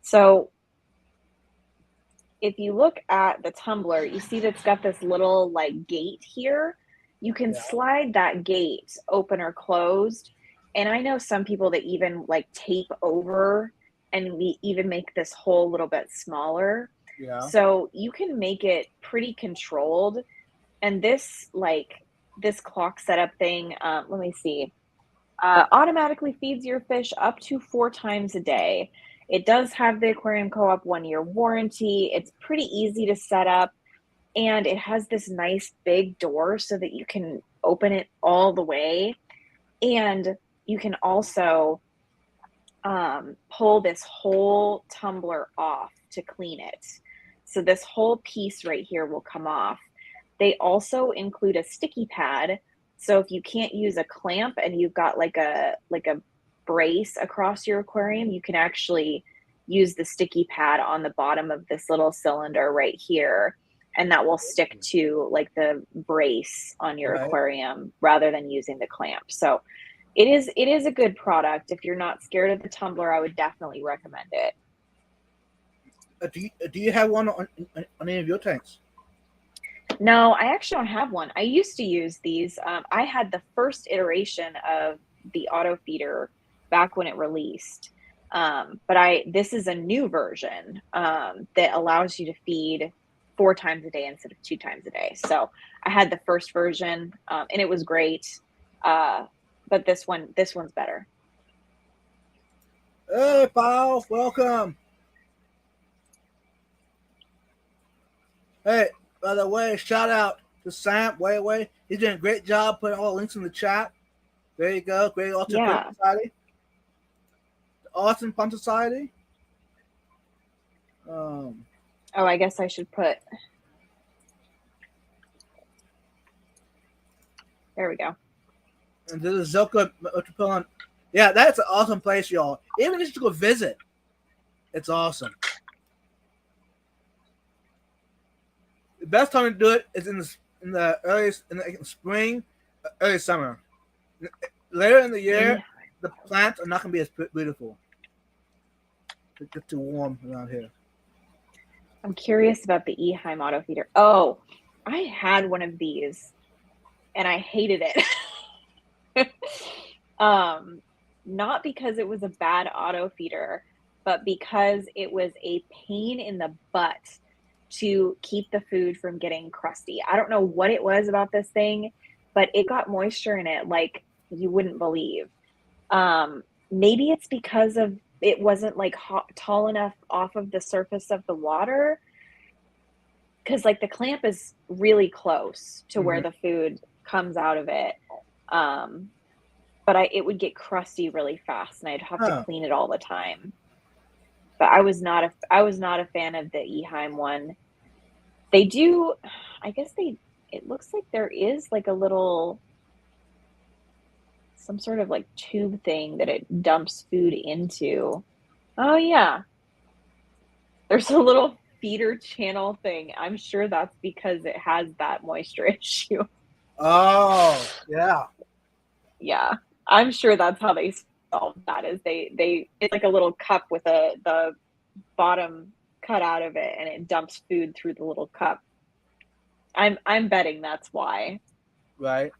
So if you look at the tumbler, you see that's got this little like gate here. You can slide that gate open or closed. And I know some people that even like tape over and we even make this hole a little bit smaller. Yeah. So you can make it pretty controlled. And this clock setup thing, let me see, automatically feeds your fish up to 4 times a day. It does have the Aquarium Co-op 1-year warranty. It's pretty easy to set up, and it has this nice big door so that you can open it all the way. And you can also pull this whole tumbler off to clean it. So this whole piece right here will come off. They also include a sticky pad. So if you can't use a clamp and you've got like a brace across your aquarium, you can actually use the sticky pad on the bottom of this little cylinder right here. And that will stick to like the brace on your aquarium rather than using the clamp. So it is a good product. If you're not scared of the tumbler, I would definitely recommend it. Do you have one on any of your tanks? No, I actually don't have one. I used to use these. I had the first iteration of the auto feeder back when it released. But this is a new version that allows you to feed 4 times a day instead of 2 times a day. So I had the first version and it was great. But this one's better. Hey, pal, welcome. Hey, by the way, shout out to Sam. Wait. He's doing a great job putting all the links in the chat. There you go. Great Austin Pump Society. The Austin Pump Society. Oh, I guess I should put. There we go. And this is Zilka Metropolitan. Yeah, that's an awesome place, y'all. Even just to go visit, it's awesome. The best time to do it is in the spring, early summer. Later in the year, the plants are not going to be as beautiful. It gets too warm around here. I'm curious about the Eheim auto feeder. Oh, I had one of these, and I hated it. Not because it was a bad auto feeder, but because it was a pain in the butt to keep the food from getting crusty. I don't know what it was about this thing, but it got moisture in it like you wouldn't believe. Maybe it's because of it wasn't like tall enough off of the surface of the water, because like the clamp is really close to where the food comes out of it. But it would get crusty really fast, and I'd have to clean it all the time. But I was not a fan of the Eheim one. They do, I guess it looks like there is like a little, some sort of like tube thing that it dumps food into. Oh yeah. There's a little feeder channel thing. I'm sure that's because it has that moisture issue. Oh, yeah. Yeah. I'm sure that's how they solve that is it's like a little cup with the bottom cut out of it, and it dumps food through the little cup. I'm betting that's why. Right.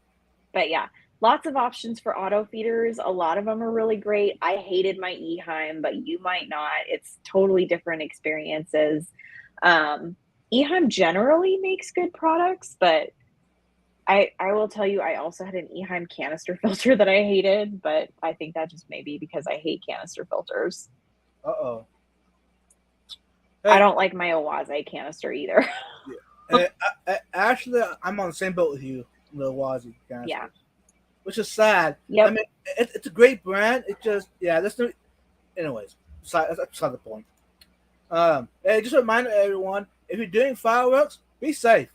But yeah, lots of options for auto feeders. A lot of them are really great. I hated my Eheim, but you might not. It's totally different experiences. Eheim generally makes good products, but I will tell you, I also had an Eheim canister filter that I hated, but I think that just may be because I hate canister filters. Uh-oh. Hey. I don't like my Owaze canister either. Yeah. Actually, I'm on the same boat with you, the Owaze canister. Yeah. which is sad. Yep. I mean, it's a great brand. It just anyways, that's beside the point. Hey, just a reminder, everyone: if you're doing fireworks, be safe.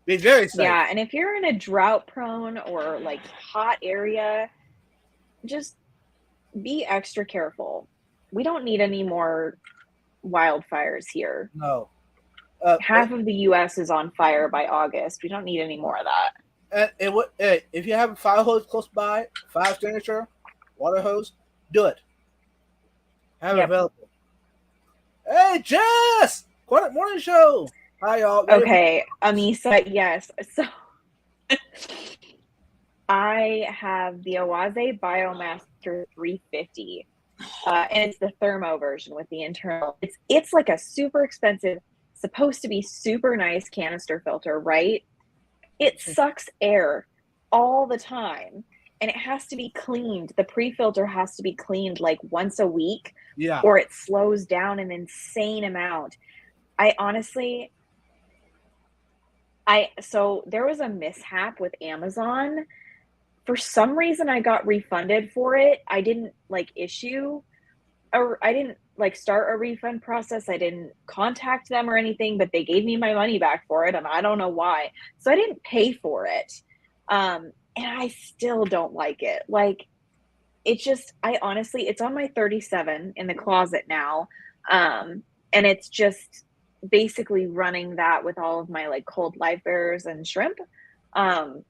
Be very safe. Yeah, and if you're in a drought-prone or like hot area, just be extra careful. We don't need any more wildfires here. No. Half of the U.S. is on fire by August. We don't need any more of that. And if you have a fire hose close by, fire extinguisher, water hose, do it. Have it available. Hey, Jess! Quiet Morning Show! Hi, y'all. Okay, Amisa, yes. So I have the Oase Biomaster 350. And it's the thermo version with the internal. It's like a super expensive, supposed to be super nice canister filter, right? It sucks air all the time, and it has to be cleaned. The pre-filter has to be cleaned like once a week, or it slows down an insane amount. So there was a mishap with Amazon. For some reason, I got refunded for it. I didn't start a refund process. I didn't contact them or anything, but they gave me my money back for it, and I don't know why. So I didn't pay for it. And I still don't like it. Like, I honestly, it's on my 37 in the closet now. And it's just basically running that with all of my like cold live bearers and shrimp. And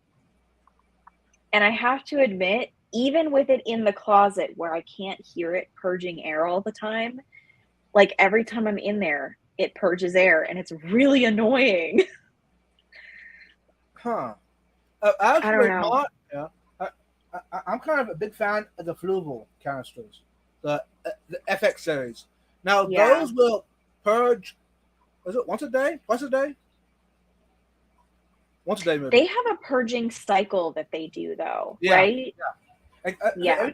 I have to admit, even with it in the closet where I can't hear it purging air all the time, like every time I'm in there, it purges air, and it's really annoying. Huh. I don't know. I'm kind of a big fan of the Fluval canisters, the FX series. Now, those will purge, is it once a day? Twice a day? Once a day, maybe. They have a purging cycle that they do, though, right? Yeah. Every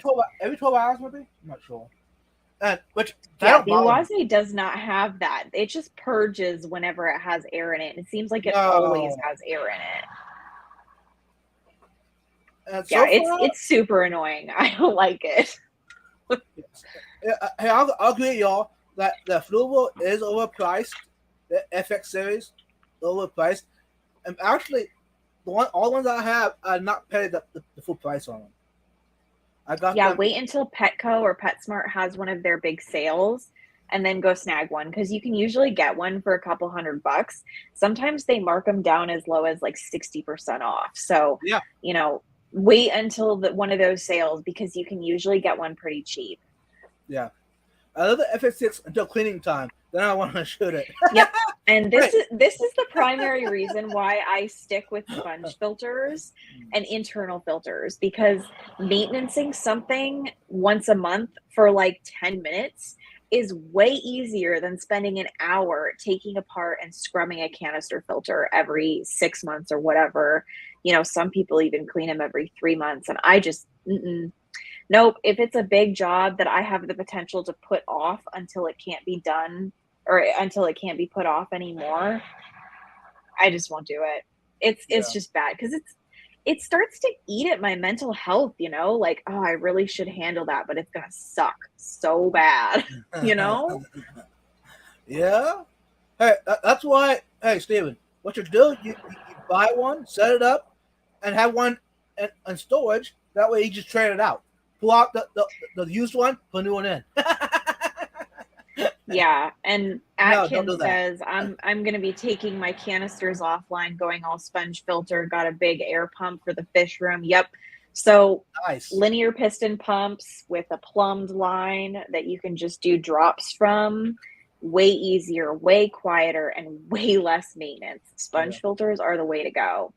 12 hours, maybe? I'm not sure. The Oase does not have that. It just purges whenever it has air in it. It seems like it always has air in it. It's super annoying. I don't like it. Hey, I'll agree, y'all, that the Fluval is overpriced. The FX series is overpriced. And actually, all the ones I have are not paid the full price on them. Wait until Petco or PetSmart has one of their big sales, and then go snag one, because you can usually get one for a couple $100. Sometimes they mark them down as low as like 60% off. So wait until one of those sales, because you can usually get one pretty cheap. Yeah, I love the FX6 until cleaning time. Then I want to shoot it. Yep. And this is the primary reason why I stick with sponge filters and internal filters, because maintaining something once a month for like 10 minutes is way easier than spending an hour taking apart and scrubbing a canister filter every 6 months or whatever. Some people even clean them every 3 months, and I just nope. If it's a big job that I have the potential to put off until it can't be done, or until it can't be put off anymore, I just won't do it. It's just bad, because it starts to eat at my mental health, like, oh, I really should handle that, but it's gonna suck so bad, Yeah. Hey, that's why. Hey, Steven, what you do? You buy one, set it up, and have one in storage. That way, you just trade it out. Pull out the used one, put a new one in. Yeah, and Atkins says I'm going to be taking my canisters offline, going all sponge filter. Got a big air pump for the fish room. Yep. So nice. Linear piston pumps with a plumbed line that you can just do drops from. Way easier, way quieter, and way less maintenance. Sponge filters are the way to go.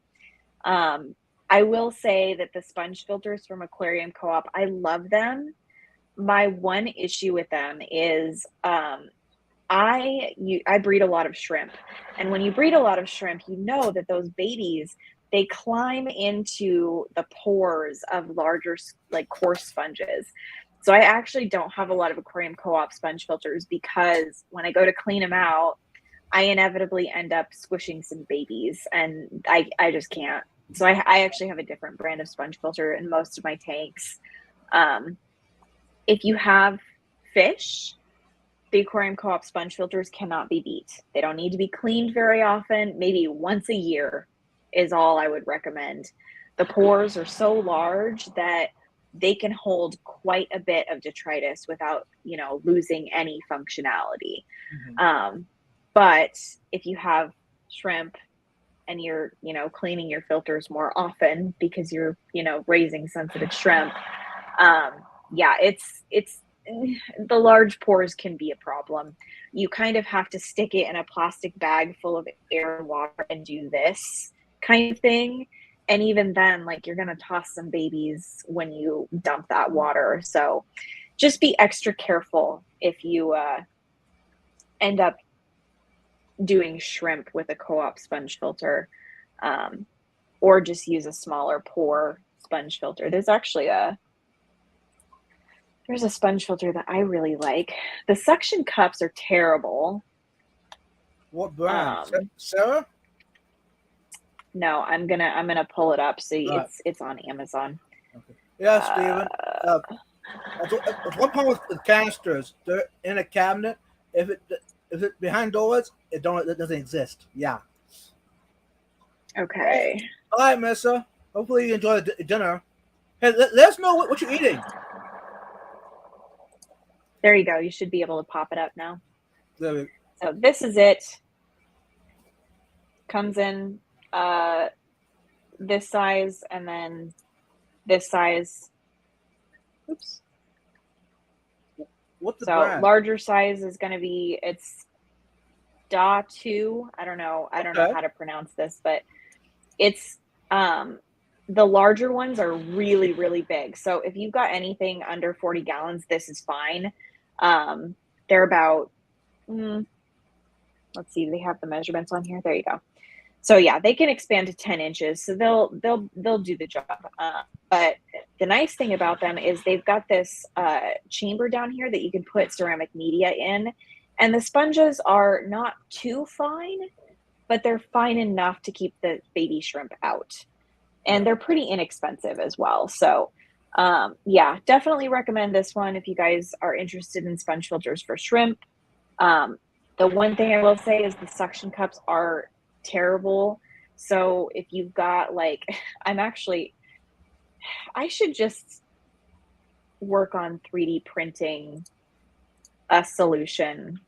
I will say that the sponge filters from Aquarium Co-op, I love them. My one issue with them is I breed a lot of shrimp, and when you breed a lot of shrimp, that those babies, they climb into the pores of larger, like, coarse sponges. So I actually don't have a lot of Aquarium Co-op sponge filters, because when I go to clean them out, I inevitably end up squishing some babies, and I just can't. So I actually have a different brand of sponge filter in most of my tanks. If you have fish, the Aquarium Co-op sponge filters cannot be beat. They don't need to be cleaned very often. Maybe once a year is all I would recommend. The pores are so large that they can hold quite a bit of detritus without, losing any functionality. But if you have shrimp and you're, cleaning your filters more often because you're, raising sensitive shrimp, yeah, it's the large pores can be a problem. You kind of have to stick it in a plastic bag full of air and water and do this kind of thing. And even then, like, you're going to toss some babies when you dump that water. So just be extra careful if you end up doing shrimp with a Co-op sponge filter, or just use a smaller pore sponge filter. There's actually a sponge filter that I really like. The suction cups are terrible. What brand? Sarah? No, I'm gonna pull it up. So it's on Amazon. Okay. Yeah, Steven. One problem with canisters, they're in a cabinet. If it's behind doors, it doesn't exist. Yeah. Okay. All right, Missa. Hopefully you enjoy the dinner. Hey, let us know what you're eating. There you go. You should be able to pop it up now. So this is it. Comes in this size and then this size. Oops. What's the brand? Larger size is going to be, it's Da 2. I don't know how to pronounce this, but it's the larger ones are really, really big. So if you've got anything under 40 gallons, this is fine. They're about, let's see, they have the measurements on here. There you go. So yeah, they can expand to 10 inches. So they'll do the job. But the nice thing about them is they've got this chamber down here that you can put ceramic media in. And the sponges are not too fine, but they're fine enough to keep the baby shrimp out. And they're pretty inexpensive as well. So yeah, definitely recommend this one if you guys are interested in sponge filters for shrimp. The one thing I will say is the suction cups are terrible. So if you've got like, I should just work on 3D printing a solution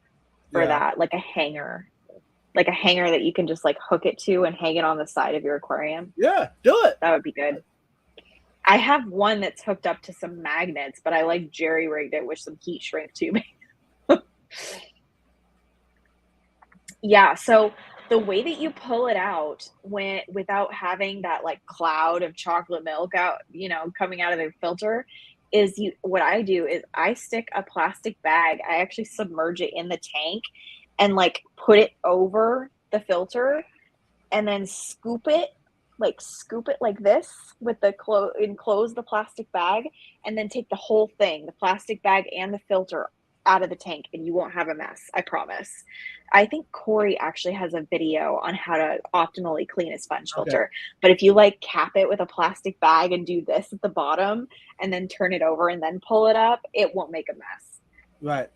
for that, like a hanger that you can just like hook it to and hang it on the side of your aquarium. Yeah, do it. That would be good. I have one that's hooked up to some magnets, but I like jerry-rigged it with some heat shrink tubing. Yeah, so the way that you pull it out without having that like cloud of chocolate milk out, coming out of the filter, is what I do is I stick a plastic bag. I actually submerge it in the tank and like put it over the filter and then scoop it like this with the enclose the plastic bag, and then take the whole thing, the plastic bag and the filter, out of the tank, and you won't have a mess. I promise. I think Corey actually has a video on how to optimally clean a sponge filter. But if you like cap it with a plastic bag and do this at the bottom and then turn it over and then pull it up, it won't make a mess. Right.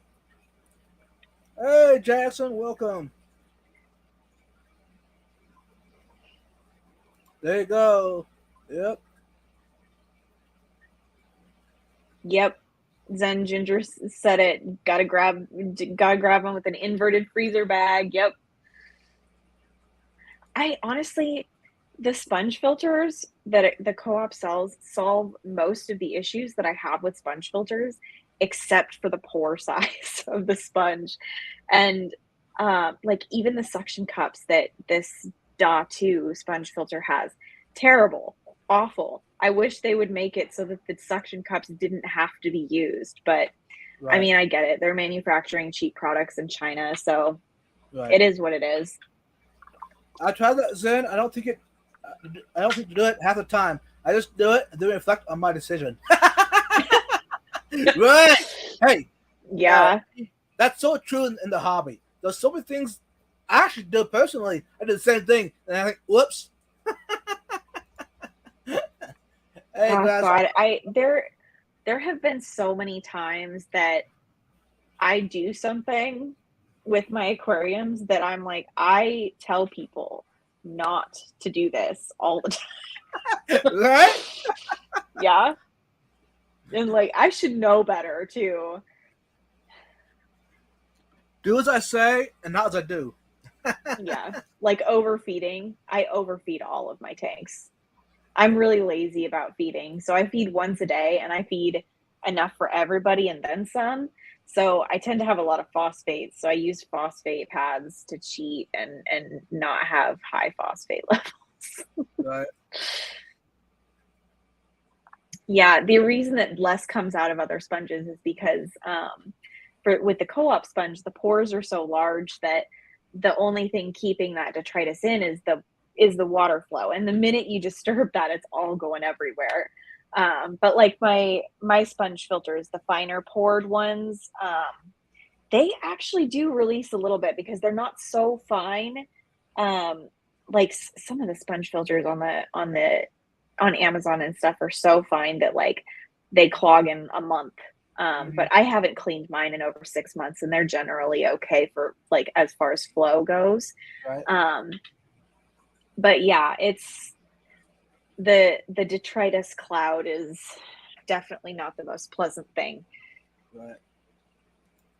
Hey, Jackson, welcome. There you go. Yep. Zen Ginger said it. Gotta grab them with an inverted freezer bag. Yep. I honestly, the sponge filters that the Co-op sells solve most of the issues that I have with sponge filters, except for the pore size of the sponge. And like even the suction cups that this Da 2 sponge filter has, terrible, awful. I wish they would make it so that the suction cups didn't have to be used. But I mean, I get it. They're manufacturing cheap products in China, so it is what it is. I tried that, Zen. I don't think to do it half the time. I just do it and then reflect on my decision. Right. Hey. Yeah. That's so true in the hobby. There's so many things I actually do personally. I do the same thing, and I think, whoops. Hey Oh guys, God, there have been so many times that I do something with my aquariums that I'm like, I tell people not to do this all the time. right? Yeah. And like I should know better too. Do as I say and not as I do. Yeah. Like overfeeding. I overfeed all of my tanks. I'm really lazy about feeding. So I feed once a day and I feed enough for everybody and then some. So I tend to have a lot of phosphates. So I use phosphate pads to cheat and not have high phosphate levels. Right. Yeah, the reason that less comes out of other sponges is because with the co-op sponge, the pores are so large that the only thing keeping that detritus in is the water flow. And the minute you disturb that, it's all going everywhere. But like my sponge filters, the finer pored ones, they actually do release a little bit because they're not so fine. Like some of the sponge filters on Amazon and stuff are so fine that like they clog in a month. But I haven't cleaned mine in over 6 months, and they're generally okay for like as far as flow goes. Right. But yeah, it's the detritus cloud is definitely not the most pleasant thing. Right.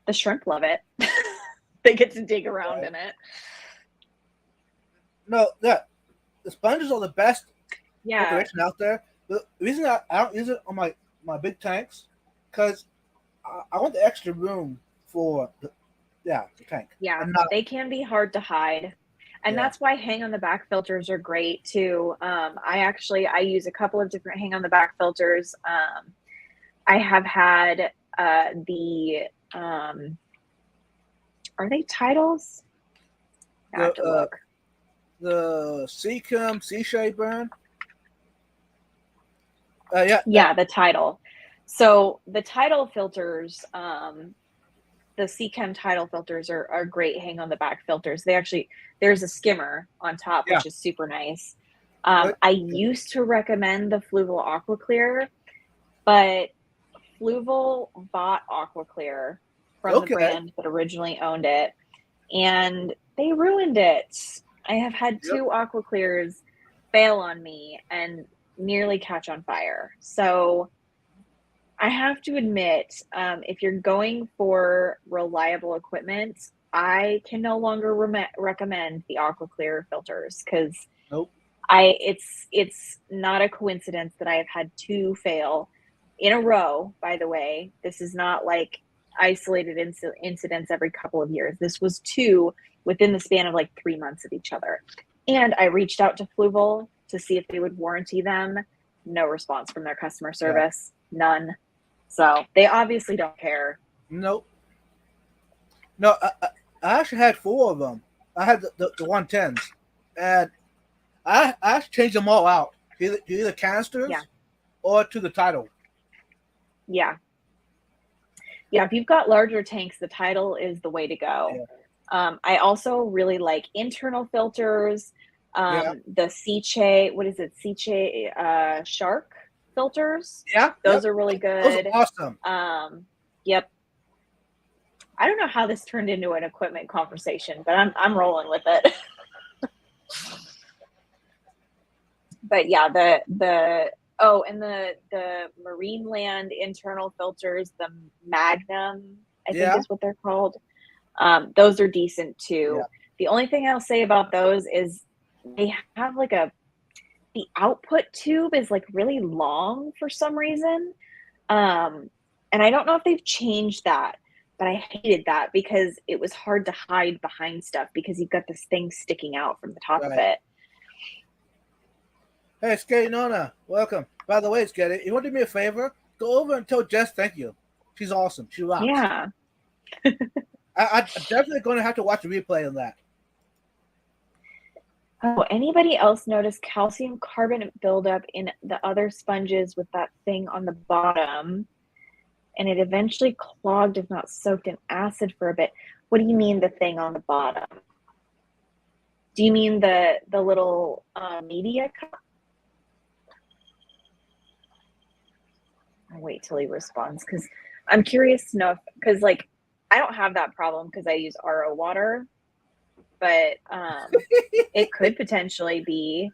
The shrimp love it. They get to dig around in it. No, yeah, the sponges are the best Yeah. decoration out there. The reason I don't use it on my big tanks, because I want the extra room for the tank. Yeah, And they can be hard to hide. And Yeah. that's why hang on the back filters are great too. I use a couple of different hang on the back filters. I have had are they titles? I have to look. The Seacom C-Shade brand. Yeah, the title. So the title filters, the Seachem title filters are great hang on the back filters. There's a skimmer on top, which is super nice. I used to recommend the Fluval Aqua Clear, but Fluval bought Aqua Clear from the brand that originally owned it, and they ruined it. I have had 2 Aqua Clears fail on me and nearly catch on fire. So I have to admit, if you're going for reliable equipment, I can no longer recommend the Aqua Clear filters because it's not a coincidence that I have had 2 fail in a row. By the way, this is not like isolated incidents every couple of years. This was 2 within the span of like 3 months of each other. And I reached out to Fluval to see if they would warranty them. No response from their customer service. None. So they obviously don't care. Nope. No, I actually had 4 of them. I had the 110s, and I changed them all out, either canisters or to the title. Yeah. Yeah, if you've got larger tanks, the title is the way to go. I also really like internal filters. The Seche, what is it? Seche Shark filters. Yeah. Those are really good. Those are awesome. Yep. I don't know how this turned into an equipment conversation, but I'm rolling with it. But yeah, the Marineland internal filters, the Magnum, I think is what they're called. Those are decent too. Yeah. The only thing I'll say about those is they have like the output tube is like really long for some reason. And I don't know if they've changed that, but I hated that because it was hard to hide behind stuff because you've got this thing sticking out from the top of it. Hey, Skate Nona, welcome. By the way, Skate, you want to do me a favor? Go over and tell Jess thank you. She's awesome. She rocks. Yeah. I'm definitely going to have to watch a replay of that. Oh, anybody else notice calcium carbonate buildup in the other sponges with that thing on the bottom? And it eventually clogged, if not soaked in acid for a bit. What do you mean the thing on the bottom? Do you mean the little media cup? I'll wait till he responds because I'm curious to know because like I don't have that problem because I use RO water, but it could potentially be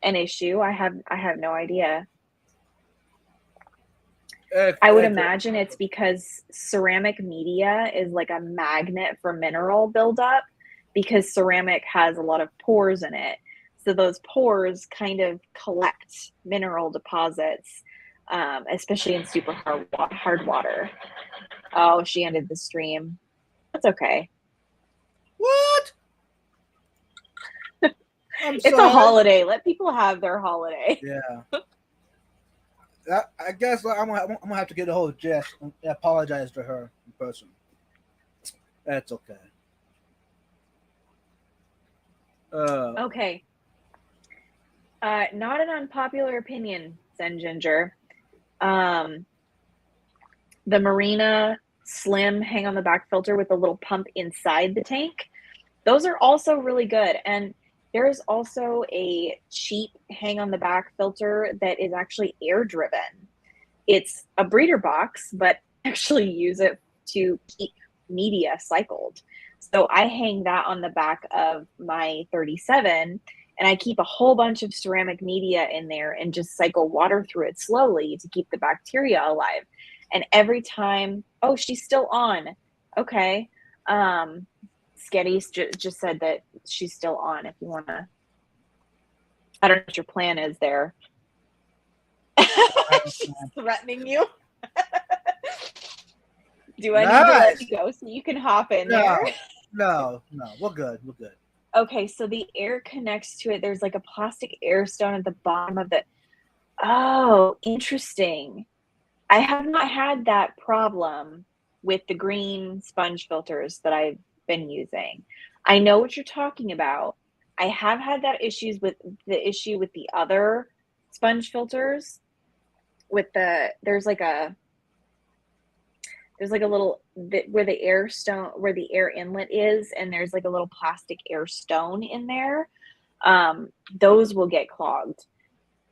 an issue. I have no idea. I would imagine it's because ceramic media is like a magnet for mineral buildup because ceramic has a lot of pores in it. So those pores kind of collect mineral deposits, especially in super hard water. Oh, she ended the stream. That's okay. What? It's a holiday. Let people have their holiday. Yeah. I guess I'm gonna have to get a hold of Jess and apologize to her in person. That's okay. Okay. Not an unpopular opinion, Zen Ginger. The Marina Slim hang on the back filter with a little pump inside the tank. Those are also really good. And there's also a cheap hang on the back filter that is actually air driven. It's a breeder box, but actually use it to keep media cycled. So I hang that on the back of my 37 and I keep a whole bunch of ceramic media in there and just cycle water through it slowly to keep the bacteria alive. And every time, oh, she's still on. Okay. Sketty's just said that she's still on if you want to. I don't know what your plan is there. She's threatening you. Do I need to let you go so you can hop in there? No. We're good. Okay, so the air connects to it. There's like a plastic air stone at the bottom of the. Oh, interesting. I have not had that problem with the green sponge filters that I've been using. I know what you're talking about. I have had that issue with the other sponge filters with there's like a little bit where the air inlet is, and there's like a little plastic air stone in there. Those will get clogged.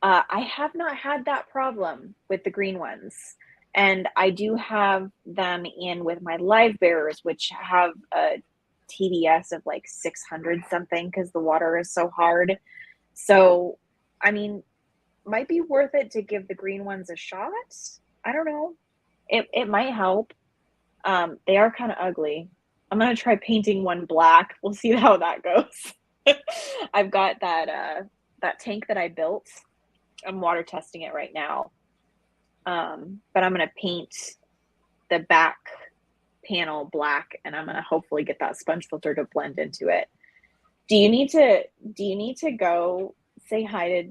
I have not had that problem with the green ones. And I do have them in with my live bearers, which have a TDS of like 600 something because the water is so hard. So, I mean, might be worth it to give the green ones a shot. I don't know. It might help. They are kind of ugly. I'm going to try painting one black. We'll see how that goes. I've got that tank that I built. I'm water testing it right now. But I'm going to paint the back panel black, and I'm going to hopefully get that sponge filter to blend into it. Do you need to go say hi to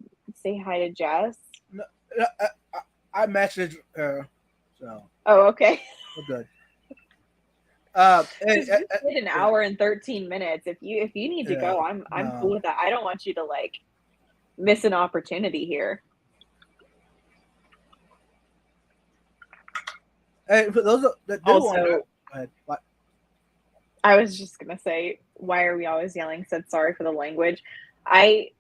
Jess? No, I messaged her. So. Oh, okay. We're good. You did an hour and 13 minutes. If you need to go, I'm cool with that. I don't want you to like miss an opportunity here. Hey, for those that do also, what? I was just gonna say, why are we always yelling? Said sorry for the language.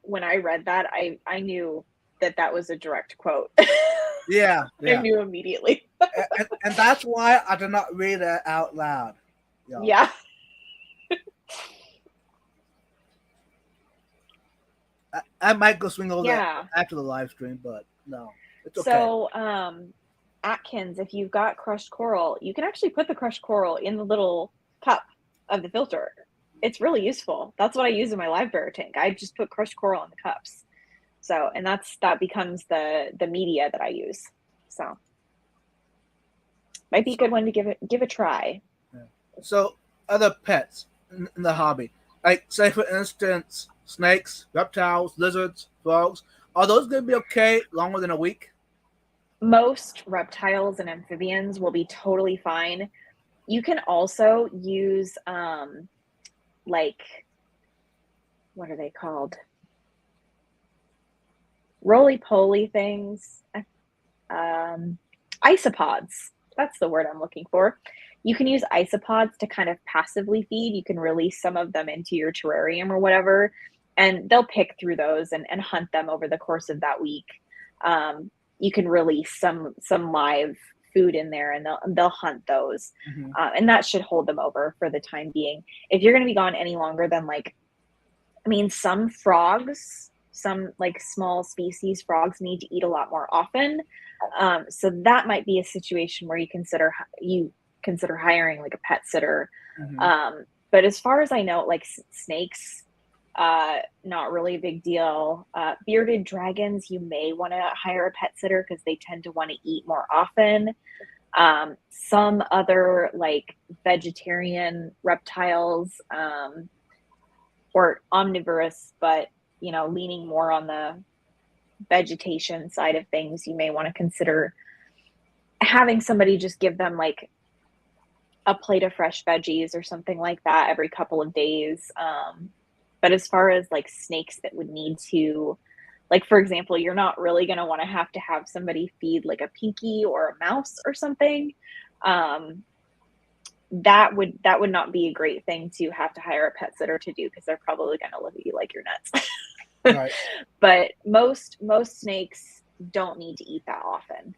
When I read that, I knew that was a direct quote. Yeah. I knew immediately. and that's why I did not read it out loud. Yeah. I might go swing over there after the live stream, but no, it's okay. So, Atkins, if you've got crushed coral, you can actually put the crushed coral in the little cup of the filter. It's really useful. That's what I use in my live bearer tank. I just put crushed coral in the cups. So, and that becomes the media that I use. So, might be a good one to give a try. Yeah. So, other pets in the hobby, like say for instance, snakes, reptiles, lizards, frogs, are those going to be okay longer than a week? Most reptiles and amphibians will be totally fine. You can also use like, what are they called? Roly-poly things. Isopods. That's the word I'm looking for. You can use isopods to kind of passively feed. You can release some of them into your terrarium or whatever, and they'll pick through those and hunt them over the course of that week. you can release some live food in there, and they'll hunt those, Mm-hmm. and that should hold them over for the time being. If you're going to be gone any longer than like, I mean, some frogs, some like small species frogs need to eat a lot more often. So that might be a situation where you consider hiring like a pet sitter. Mm-hmm. But as far as I know, like snakes, not really a big deal. Bearded dragons, you may want to hire a pet sitter because they tend to want to eat more often. Some other like vegetarian reptiles, or omnivorous, but leaning more on the vegetation side of things, you may want to consider having somebody just give them like a plate of fresh veggies or something like that every couple of days. But as far as like snakes that would need to, like, for example, you're not really going to want to have somebody feed like a pinky or a mouse or something. That would not be a great thing to have to hire a pet sitter to do, because they're probably going to look at you like you're nuts. Right. But most snakes don't need to eat that often.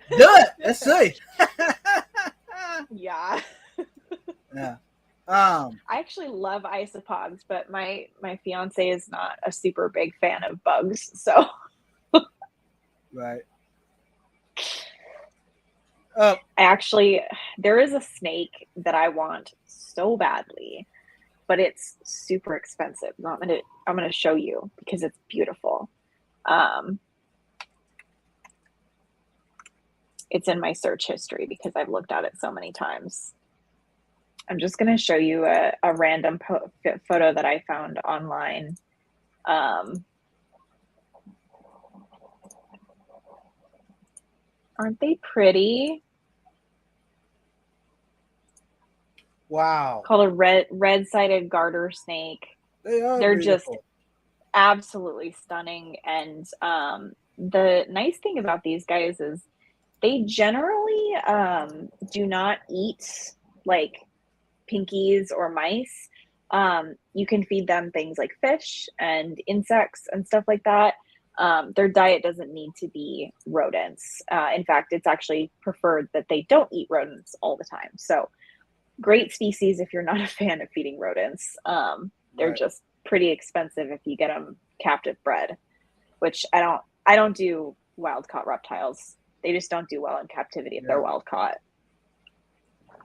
Good. Let's see. Yeah. Yeah. I actually love isopods, but my fiance is not a super big fan of bugs, so. Right. There is a snake that I want so badly, but it's super expensive. I'm gonna show you because it's beautiful. It's in my search history because I've looked at it so many times. I'm just gonna show you a random photo that I found online. Aren't they pretty? Wow. Called a red-sided garter snake. They're beautiful. Just absolutely stunning. And the nice thing about these guys is they generally do not eat like pinkies or mice. You can feed them things like fish and insects and stuff like that. Their diet doesn't need to be rodents. In fact, it's actually preferred that they don't eat rodents all the time. So great species if you're not a fan of feeding rodents. They're Right. just pretty expensive if you get them captive bred, which I don't do wild caught reptiles. They just don't do well in captivity if they're wild caught.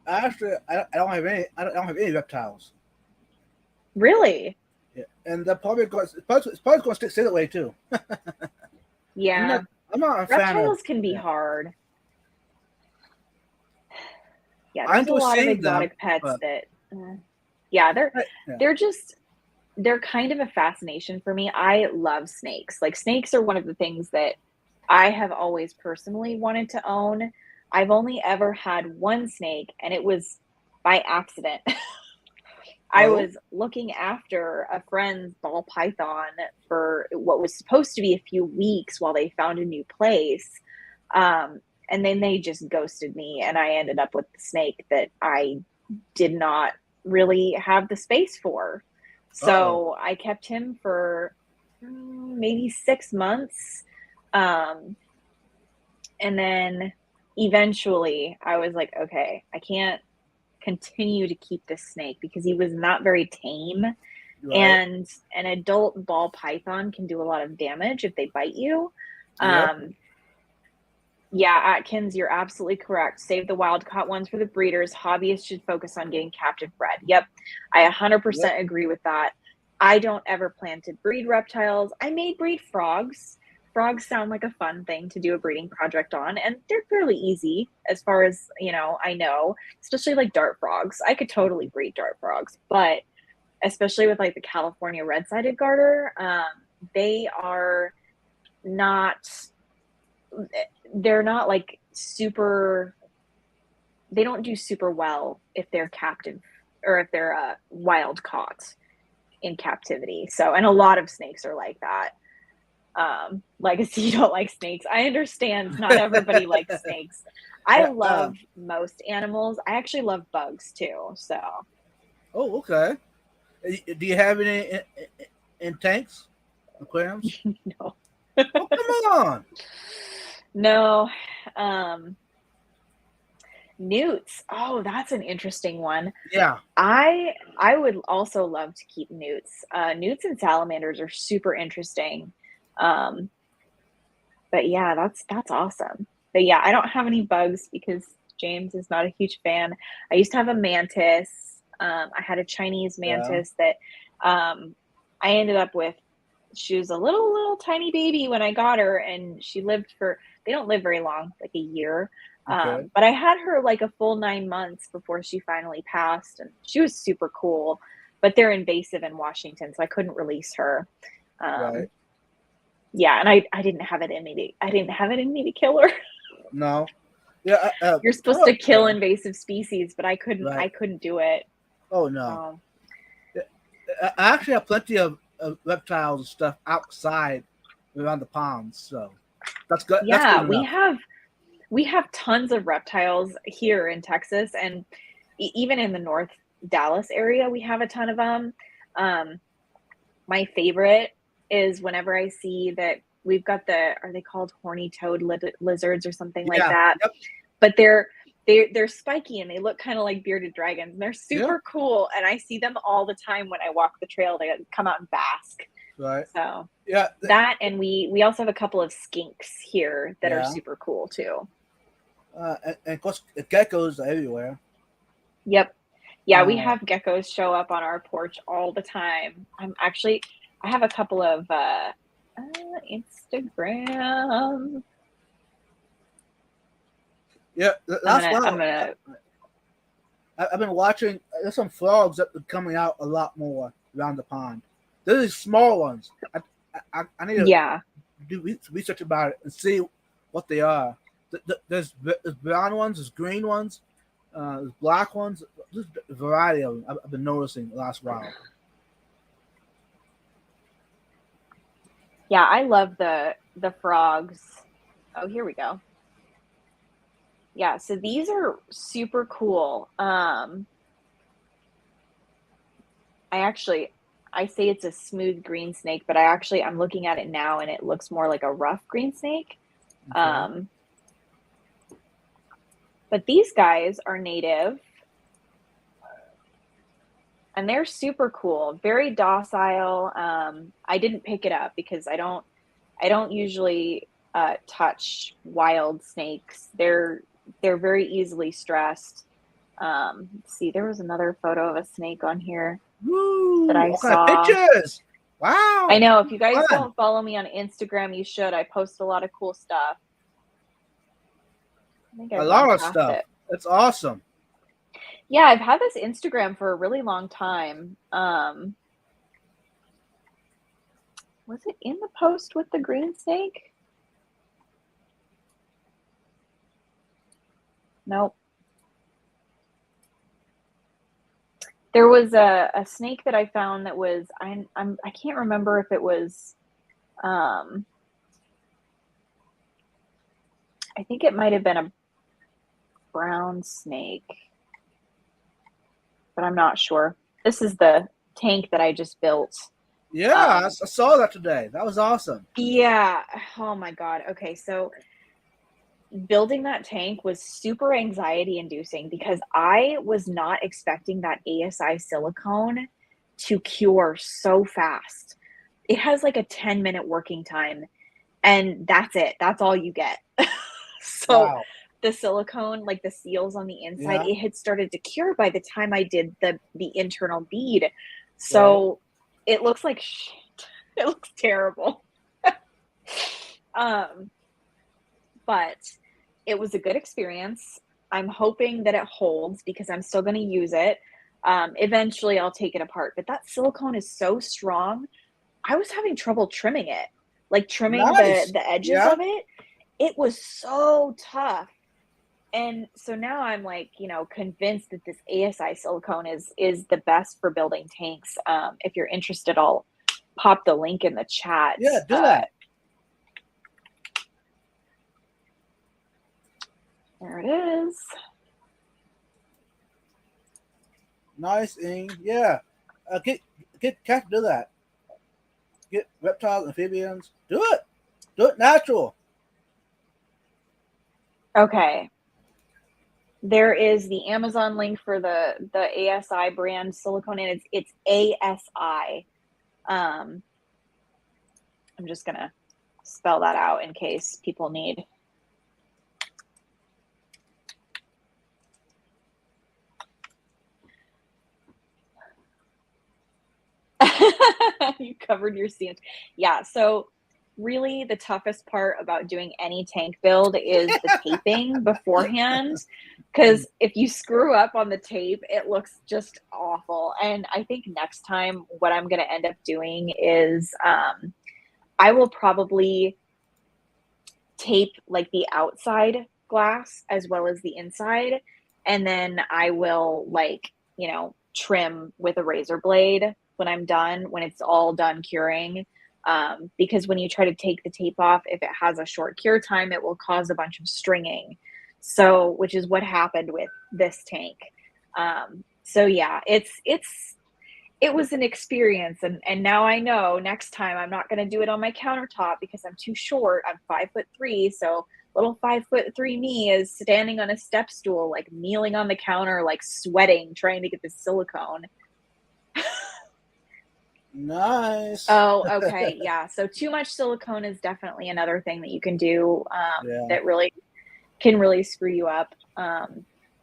Actually, I don't have any. I don't have any reptiles. Really? Yeah, and they're probably going. It's probably going to stay that way too. Yeah. I'm not a fan of reptiles can be hard. Yeah, there's a lot of exotic pets that. They're kind of a fascination for me. I love snakes. Like, snakes are one of the things that I have always personally wanted to own. I've only ever had one snake, and it was by accident. I was looking after a friend's ball python for what was supposed to be a few weeks while they found a new place. And then they just ghosted me, and I ended up with the snake that I did not really have the space for. So I kept him for maybe 6 months. And then eventually I was like, okay, I can't continue to keep this snake because he was not very tame. Right. And an adult ball python can do a lot of damage if they bite you. Yep. Yeah, Atkins, you're absolutely correct. Save the wild caught ones for the breeders. Hobbyists should focus on getting captive bred. Yep, I 100% agree with that. I don't ever plan to breed reptiles. I may breed frogs. Frogs sound like a fun thing to do a breeding project on, and they're fairly easy as far as, I know, especially like dart frogs. I could totally breed dart frogs, but especially with like the California red-sided garter, they are not... they're not like super, they don't do super well if they're captive or if they're wild caught in captivity. So, and a lot of snakes are like that. Legacy, you don't like snakes. I understand not everybody likes snakes. I love most animals. I actually love bugs too. So. Oh, okay. Do you have any in tanks, aquariums? No. Oh, come on. No. Um, Newts. Oh, that's an interesting one. Yeah. I would also love to keep newts. Newts and salamanders are super interesting. Um, but yeah, that's awesome. But yeah, I don't have any bugs because James is not a huge fan. I used to have a mantis. I had a Chinese Yeah. mantis that I ended up with. She was a little tiny baby when I got her, and she lived for. They don't live very long, like a year. Okay. But I had her like a full 9 months before she finally passed, and she was super cool. But they're invasive in Washington, so I couldn't release her. Right. Um, yeah, and I didn't have it in me I didn't have it in me to kill her. No. Yeah. You're supposed Oh, to kill invasive species, but right. I couldn't do it. Oh no. So Yeah, I actually have plenty of reptiles and stuff outside around the ponds, so that's good. That's good yeah, enough. we have tons of reptiles here in Texas, and even in the North Dallas area, we have a ton of them. Um, my favorite is whenever I see that we've got are they called horny toad lizards or something like Yeah. that? Yep. But they're spiky and they look kind of like bearded dragons. And they're Yeah. super cool, and I see them all the time when I walk the trail. They come out and bask. Right. So Yeah. that, and we also have a couple of skinks here that are Yeah. super cool too. And of course, the geckos are everywhere. Yep. Yeah, we Uh, have geckos show up on our porch all the time. I have a couple of Instagram. yeah. That's I'm wow. gonna I've been watching. There's some frogs that are coming out a lot more around the pond. There's these small ones. I need to yeah. do research about it and see what they are. There's brown ones, there's green ones, there's black ones. There's a variety of them. I've been noticing the last while. Yeah, I love the frogs. Oh, here we go. Yeah, so these are super cool. I say it's a smooth green snake, but I'm looking at it now and it looks more like a rough green snake. Okay. Um, but these guys are native and they're super cool, very docile. I didn't pick it up because I don't usually touch wild snakes. They're very easily stressed. Let's see, there was another photo of a snake on here that Woo! I All kind of saw. pictures. I Wow. know if you guys Fun. don't follow me on Instagram, you should. I post a lot of cool stuff. I think A I've gone lot of past stuff. it. That's awesome. Yeah, I've had this Instagram for a really long time. Was it in the post with the green snake? Nope. There was a snake that I found that was I can't remember if it was um I think it might have been a brown snake, but I'm not sure. This is the tank that I just built. Yeah, I Um saw that today. That was awesome. yeah, oh my god. Okay, so building that tank was super anxiety inducing because I was not expecting that ASI silicone to cure so fast. It has like a 10-minute working time, and that's it. That's all you get. So Wow. the silicone, like the seals on the inside, Yeah. it had started to cure by the time I did the internal bead. Right. So it looks like shit. It looks terrible. um but it was a good experience. I'm hoping that it holds because I'm still going to use it. Eventually, I'll take it apart, but that silicone is so strong. I was having trouble trimming it, like trimming Nice. the edges Yeah. of it. It was so tough. And so now I'm like, convinced that this ASI silicone is the best for building tanks. If you're interested, I'll pop the link in the chat. Yeah. Do that. There it is. Nice, Ing. Yeah. Get cats to do that. Get reptiles, amphibians. Do it. Do it natural. Okay. There is the Amazon link for the ASI brand silicone, and it's ASI. I'm just gonna spell that out in case people need. You covered your seams. Yeah, so really the toughest part about doing any tank build is the taping beforehand, because if you screw up on the tape, it looks just awful. And I think next time what I'm going to end up doing is I will probably tape like the outside glass as well as the inside, and then I will trim with a razor blade when I'm done, when it's all done curing. Because when you try to take the tape off, if it has a short cure time, it will cause a bunch of stringing. So, which is what happened with this tank. So yeah, it was an experience, and now I know next time I'm not going to do it on my countertop because I'm too short. I'm 5'3", so little 5'3" me is standing on a step stool, like kneeling on the counter, like sweating, trying to get the silicone. Nice. Oh, okay. Yeah. So too much silicone is definitely another thing that you can do that really can really screw you up.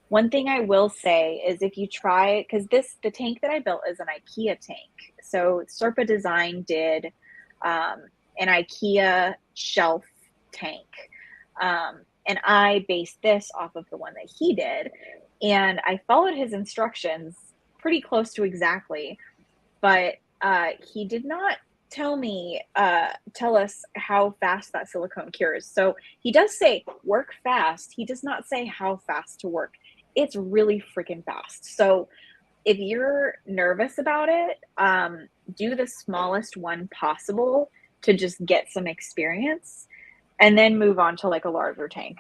One thing I will say is if you try, because the tank that I built is an IKEA tank. So Serpa Design did an IKEA shelf tank. And I based this off of the one that he did. And I followed his instructions pretty close to exactly. But he did not tell us how fast that silicone cures. So he does say work fast. He does not say how fast to work. It's really freaking fast. So if you're nervous about it, do the smallest one possible to just get some experience, and then move on to like a larger tank,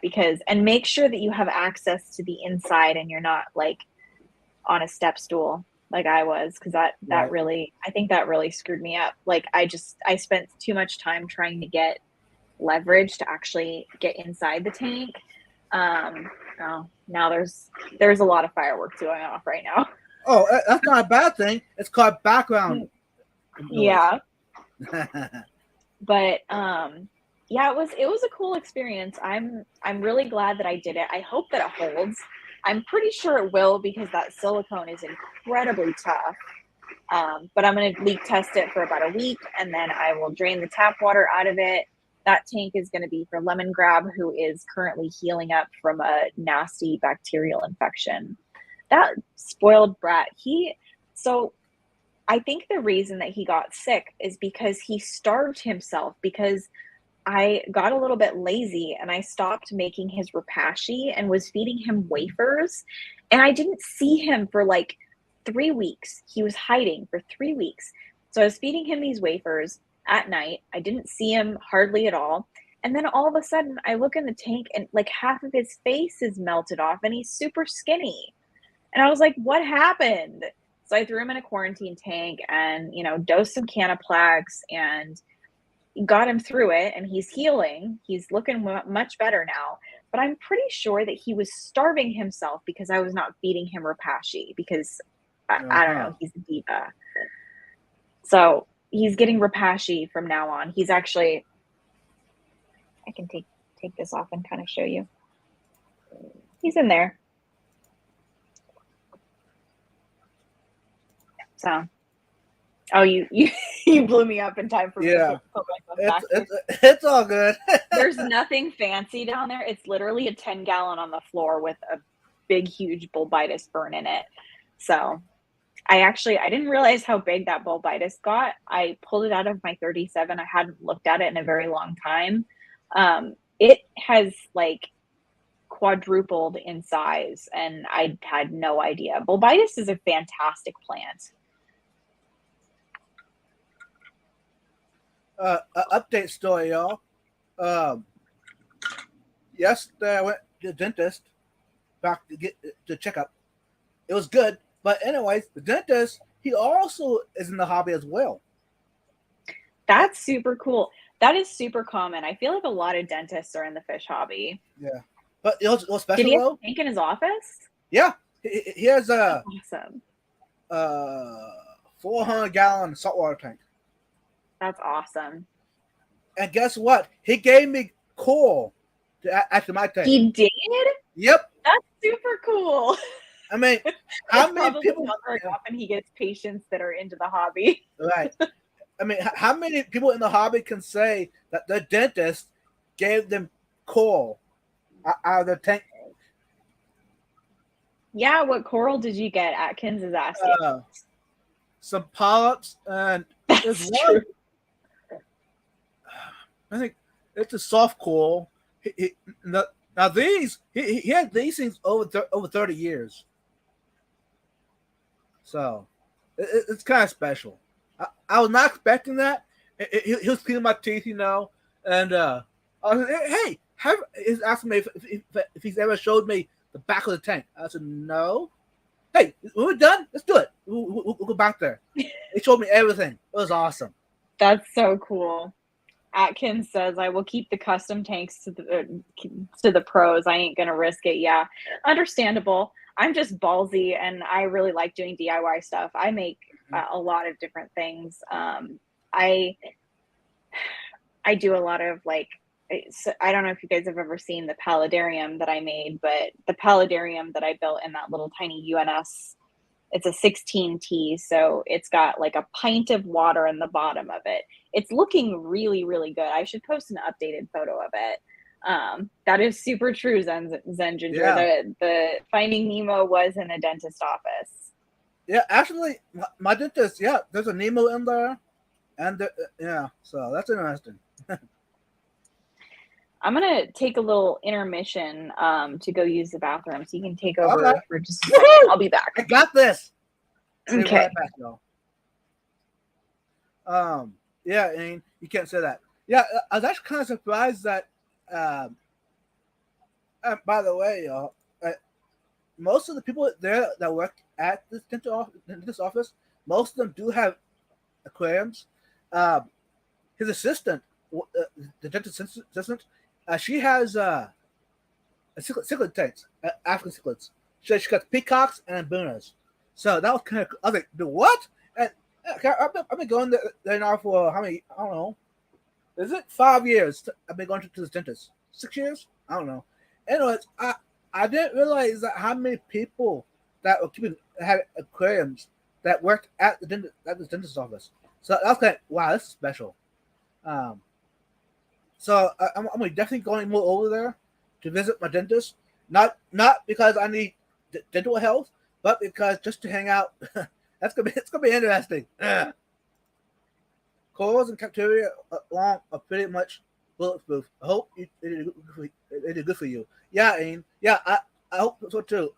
and make sure that you have access to the inside and you're not like on a step stool like I was, because that really, I think that really screwed me up. Like I spent too much time trying to get leverage to actually get inside the tank. Now there's a lot of fireworks going off right now. Oh, that's not a bad thing. It's called background noise. Yeah. But yeah, it was a cool experience. I'm really glad that I did it. I hope that it holds. I'm pretty sure it will, because that silicone is incredibly tough. But I'm going to leak test it for about a week, and then I will drain the tap water out of it. That tank is going to be for Lemon Grab, who is currently healing up from a nasty bacterial infection. That spoiled brat. So I think the reason that he got sick is because he starved himself, because I got a little bit lazy and I stopped making his rapashi and was feeding him wafers. And I didn't see him for like 3 weeks. He was hiding for 3 weeks. So I was feeding him these wafers at night. I didn't see him hardly at all. And then all of a sudden I look in the tank and like half of his face is melted off and he's super skinny. And I was like, what happened? So I threw him in a quarantine tank and, dosed some Canaplax and got him through it, and he's healing. He's looking much better now. But I'm pretty sure that he was starving himself because I was not feeding him rapashi, because I don't know, he's a diva. So he's getting rapashi from now on. He's actually, I can take this off and kind of show you. He's in there. So, oh, you blew me up in time for me to put myself back. It's all good. There's nothing fancy down there. It's literally a 10-gallon on the floor with a big, huge bulbitis burn in it. So I didn't realize how big that bulbitis got. I pulled it out of my 37. I hadn't looked at it in a very long time. It has like quadrupled in size, and I had no idea. Bulbitis is a fantastic plant. Update story, y'all. Yesterday I went to the dentist back to get the checkup. It was good, but anyways, the dentist he also is in the hobby as well. That's super cool. That is super common. I feel like a lot of dentists are in the fish hobby. Yeah, but what's Did special he have though? a tank in his office? Yeah, he has That's a awesome. 400-gallon saltwater tank. That's awesome. And guess what? He gave me coal to add to my tank. He did? Yep. That's super cool. I mean, how It's many probably people? not very often he gets patients that are into the hobby. Right. I mean, how many people in the hobby can say that the dentist gave them coal out of their tank? Yeah, what coral did you get? Atkins is asking. Some polyps, and there's That's one. true. I think it's a soft coral. Now these he had these things over 30 years, so it's kind of special. I was not expecting that. He was cleaning my teeth, and I was like, hey, he's asking me if he's ever showed me the back of the tank. I said no. Hey, when we're done, let's do it. We'll go back there. They showed me everything. It was awesome. That's so cool. Atkins says, "I will keep the custom tanks to the pros. I ain't gonna risk it." Yeah, understandable. I'm just ballsy, and I really like doing DIY stuff. I make a lot of different things. I I do a lot of like. I don't know if you guys have ever seen the paludarium that I made, but the paludarium that I built in that little tiny UNS, it's a 16T, so it's got like a pint of water in the bottom of it. It's looking really, really good. I should post an updated photo of it. That is super true, Zen Ginger. Yeah. The Finding Nemo was in a dentist office. Yeah, actually, my dentist, yeah, there's a Nemo in there, and yeah, so that's interesting. I'm gonna take a little intermission to go use the bathroom, so you can take All over right. for just a second. Woo-hoo! I'll be back. I got this. Be Okay. right back, y'all. Yeah, and you can't say that. Yeah, I was actually kind of surprised that. By the way, y'all, most of the people there that work at this dentist office, most of them do have aquariums. His assistant, the dentist assistant, she has cichlid tanks, African cichlids. She got peacocks and booners. So that was kind of. I was like, "The what?" And I've been going there now for how many? I don't know. Is it 5 years? I've been going to this dentist. 6 years? I don't know. Anyways, I didn't realize that how many people that were had aquariums that worked at the dentist office. So I was like, wow, this is special. So I'm definitely going more over there to visit my dentist. Not because I need dental health, but because just to hang out. It's gonna be interesting. Corals and bacteria along are pretty much bulletproof. I hope it is good for you. Yeah, Ain. Yeah, I hope so too.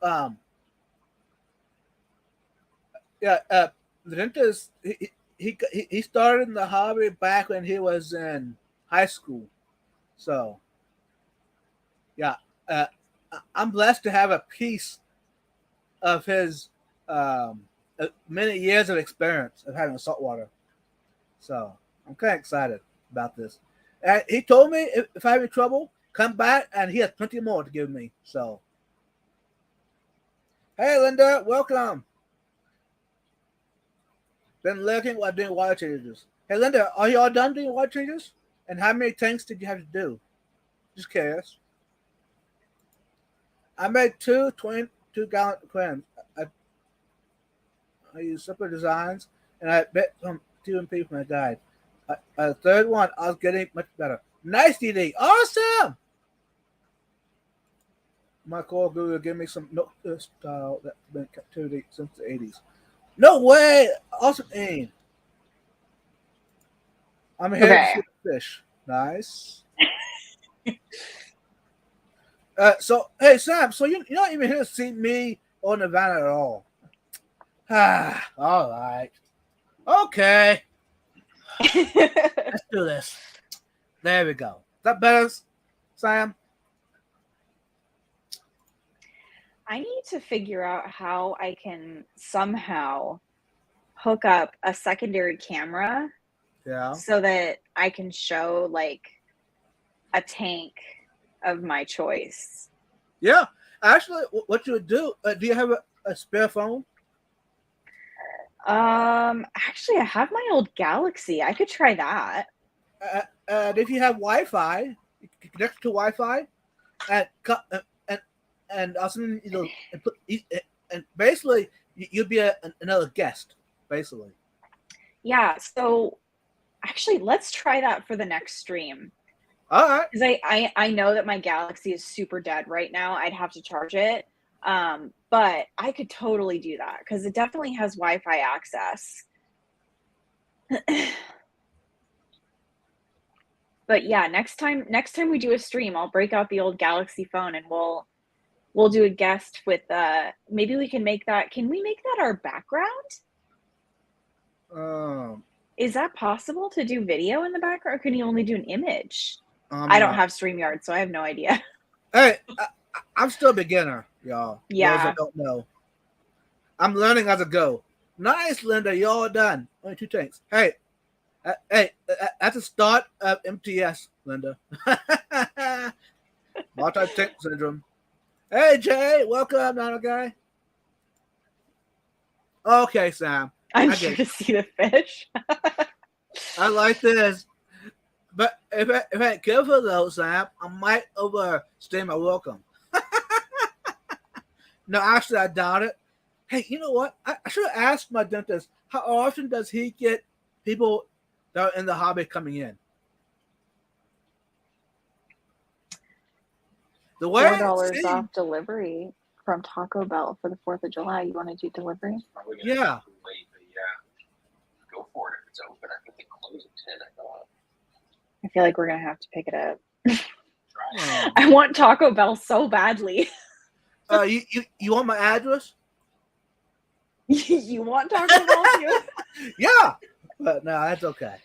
Yeah, the dentist he started in the hobby back when he was in high school. So, yeah, I'm blessed to have a piece of his many years of experience of having saltwater. So I'm kind of excited about this. And he told me if I have any trouble, come back, and he has plenty more to give me. So, hey, Linda, welcome. Been lurking while doing water changes. Hey, Linda, are you all done doing water changes? And how many tanks did you have to do? Just curious. I made 22-gallon aquariums. I used separate designs, and I bet some T&P from my guide. The third one, I was getting much better. Nice, DD. Awesome! My core guru gave me some note style that's been in captivity since the 80s. No way! Awesome aim. I'm here to see the fish. Nice. So, hey, Sam, so you're not even here to see me or Nirvana at all. Ah, all right. Okay. Let's do this. There we go. Is that better, Sam? I need to figure out how I can somehow hook up a secondary camera so that I can show like a tank of my choice. Yeah. Actually, what you would do, do you have a spare phone? Actually, I have my old Galaxy. I could try that. If you have Wi-Fi, you can connect to Wi-Fi, and also and basically you'll be another guest, basically. Yeah. So actually, let's try that for the next stream. All right. Because I know that my Galaxy is super dead right now. I'd have to charge it. But I could totally do that because it definitely has Wi-Fi access. But yeah, next time we do a stream, I'll break out the old Galaxy phone and we'll do a guest with maybe we can make that. Can we make that our background? Is that possible to do video in the background, or can you only do an image? I don't have StreamYard, so I have no idea. Hey, I'm still a beginner, y'all. Yeah. Those that don't know. I'm learning as I go. Nice, Linda. You all done. Only 2 tanks. Hey, that's the start of MTS, Linda. Multi-tank syndrome. Hey, Jay. Welcome, Nano Guy. Okay, Sam. I'm here to see the fish. I like this. But if I ain't careful though, Sam, I might overstay my welcome. No, actually, I doubt it. Hey, you know what? I should have asked my dentist, how often does he get people that are in the hobby coming in? The way $4 off delivery from Taco Bell for the 4th of July. You want to do delivery? Yeah. Go for it. If it's open, I think they close at 10, I thought. I feel like we're going to have to pick it up. I want Taco Bell so badly. You want my address? You want Taco Bell too? Yeah. But no, that's okay.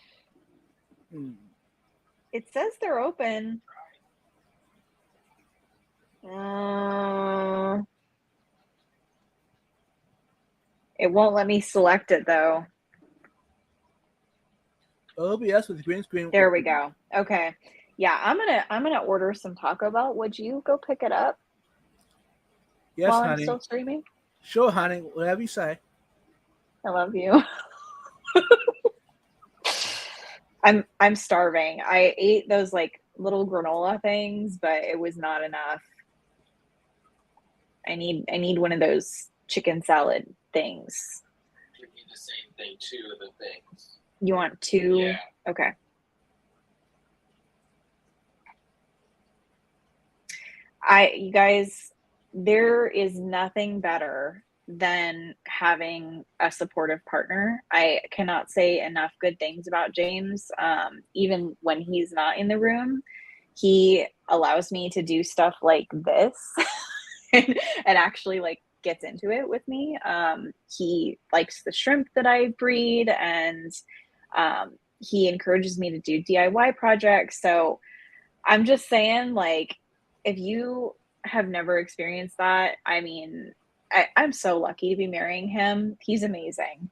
It says they're open. It won't let me select it though. OBS with the green screen. There we go. Okay. Yeah, I'm gonna order some Taco Bell. Would you go pick it up? Yes, while honey. I'm still streaming? Sure, honey. Whatever you say. I love you. I'm starving. I ate those like little granola things, but it was not enough. I need one of those chicken salad things. Give me the same thing, 2 of the things. You want 2? Yeah. Okay. You guys, there is nothing better than having a supportive partner. I cannot say enough good things about James. Even when he's not in the room, he allows me to do stuff like this and actually like gets into it with me. He likes the shrimp that I breed, and he encourages me to do DIY projects. So I'm just saying, like, if you have never experienced that, I mean, I'm so lucky to be marrying him. He's amazing.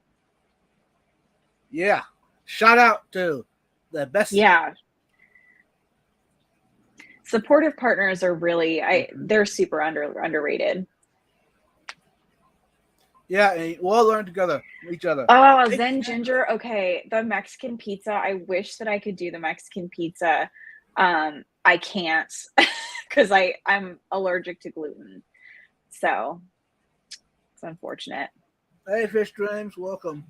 Yeah. Shout out to the best. Yeah. Supportive partners are really, they're super underrated. Yeah, and we'll all learn together from each other. Oh, Zen Ginger. Okay. The Mexican pizza. I wish that I could do the Mexican pizza. I can't because I'm allergic to gluten. So it's unfortunate. Hey, Fish Dreams, welcome.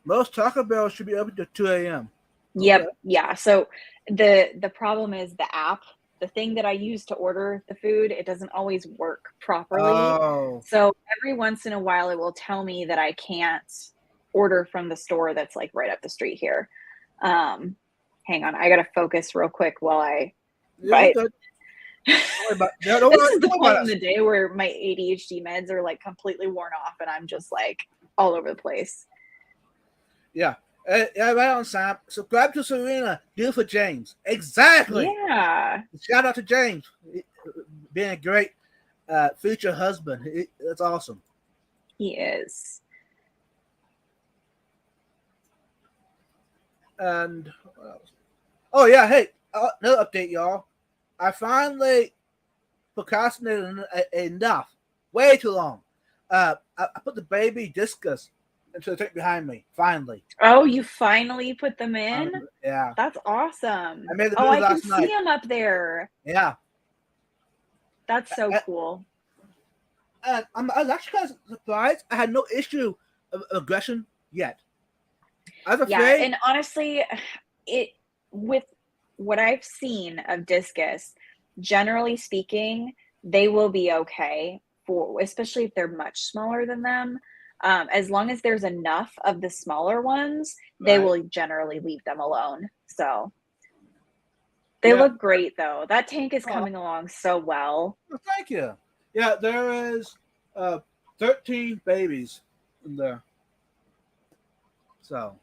Most Taco Bell should be open till 2 a.m. Yep. Okay. Yeah. So the problem is the app, the thing that I use to order the food, it doesn't always work properly. Oh. So every once in a while, it will tell me that I can't order from the store that's like right up the street here. Hang on, I gotta focus real quick while I. Yeah, this is the point in the day where my ADHD meds are like completely worn off, and I'm just like all over the place. Yeah. Yeah, right on, Sam. Subscribe to Serena. Do for James. Exactly. Yeah. Shout out to James being a great future husband. That's awesome. He is. And what else? Oh yeah, hey, another update, y'all. I finally procrastinated enough, way too long. I put the baby discus into the tank behind me. Finally, Oh, you finally put them in? yeah. That's awesome. I made the Oh, move I can last see night. him up there. Yeah, That's so and, cool. and I was actually kind of surprised. I had no issue of aggression yet. I was Yeah, afraid. and honestly, it with what I've seen of discus, generally speaking, they will be okay for, especially if they're much smaller than them. As long as there's enough of the smaller ones, they Right. will generally leave them alone. So they Yeah. look great though. That tank is Oh, coming along so well. well, thank you. Yeah, there is 13 babies in there. So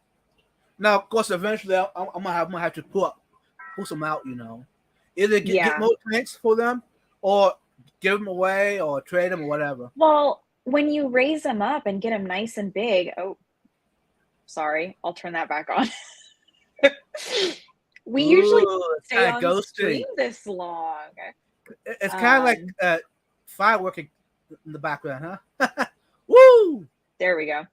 now, of course, eventually I'm gonna have to pull some out. Either get Yeah. more tanks for them, or give them away, or trade them, or whatever. Well, when you raise them up and get them nice and big, oh, sorry, I'll turn that back on. We usually Ooh, it's stay kind of on stream ghosty. this long. It's kind of like Um, fireworking in the background, huh? Woo! there we go.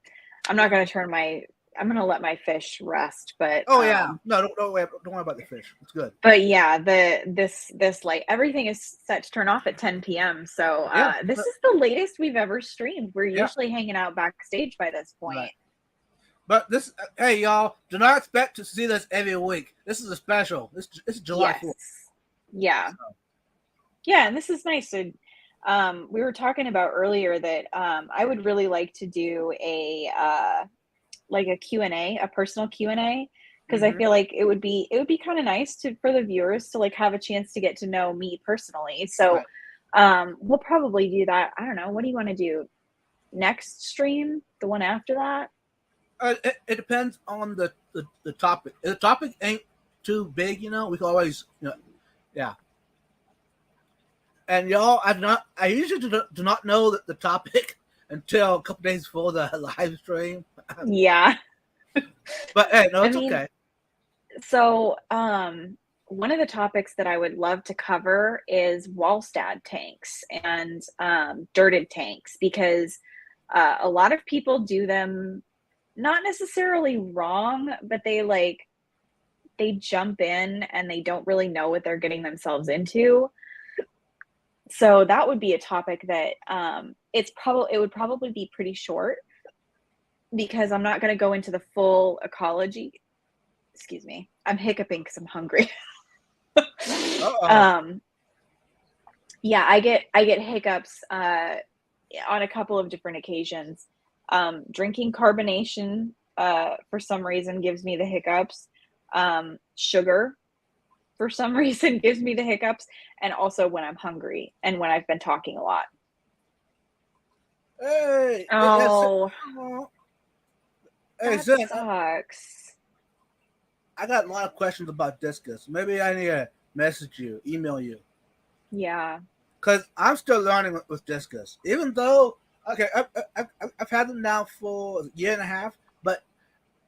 I'm not gonna turn my. I'm gonna let my fish rest, Oh yeah, no, don't worry about the fish. It's good. but yeah, this light, everything is set to turn off at 10 p.m. So Yeah, this is the latest we've ever streamed. We're yeah, usually hanging out backstage by this point. right. But this, hey y'all, do not expect to see this every week. This is a special. This is July 4th. Yes. Yeah. So, Yeah, and this is nice. So, we were talking about earlier that I would really like to do a like a Q&A, a personal Q&A, because I feel like it would be kind of nice to for the viewers to like have a chance to get to know me personally. So, right. we'll probably do that. I don't know. What do you want to do? Next stream? The one after that? It depends on the topic. If the topic ain't too big, we can always, yeah. And y'all, I usually do not know the topic until a couple days before the live stream. Yeah. But hey, no, I it's mean, okay. so one of the topics that I would love to cover is Wallstad tanks and dirted tanks because a lot of people do them not necessarily wrong, but they jump in and they don't really know what they're getting themselves into. So that would be a topic that it would probably be pretty short because I'm not going to go into the full ecology. Excuse me, I'm hiccuping because I'm hungry. Uh-oh. Yeah, I get hiccups on a couple of different occasions. Drinking carbonation for some reason gives me the hiccups. Sugar for some reason gives me the hiccups, and also when I'm hungry and when I've been talking a lot. Hey, Oh, hey, that Zen, sucks. I got a lot of questions about discus. Maybe I need to message you, email you, Yeah. because I'm still learning with discus. Even though, okay, I've had them now for a year and a half, but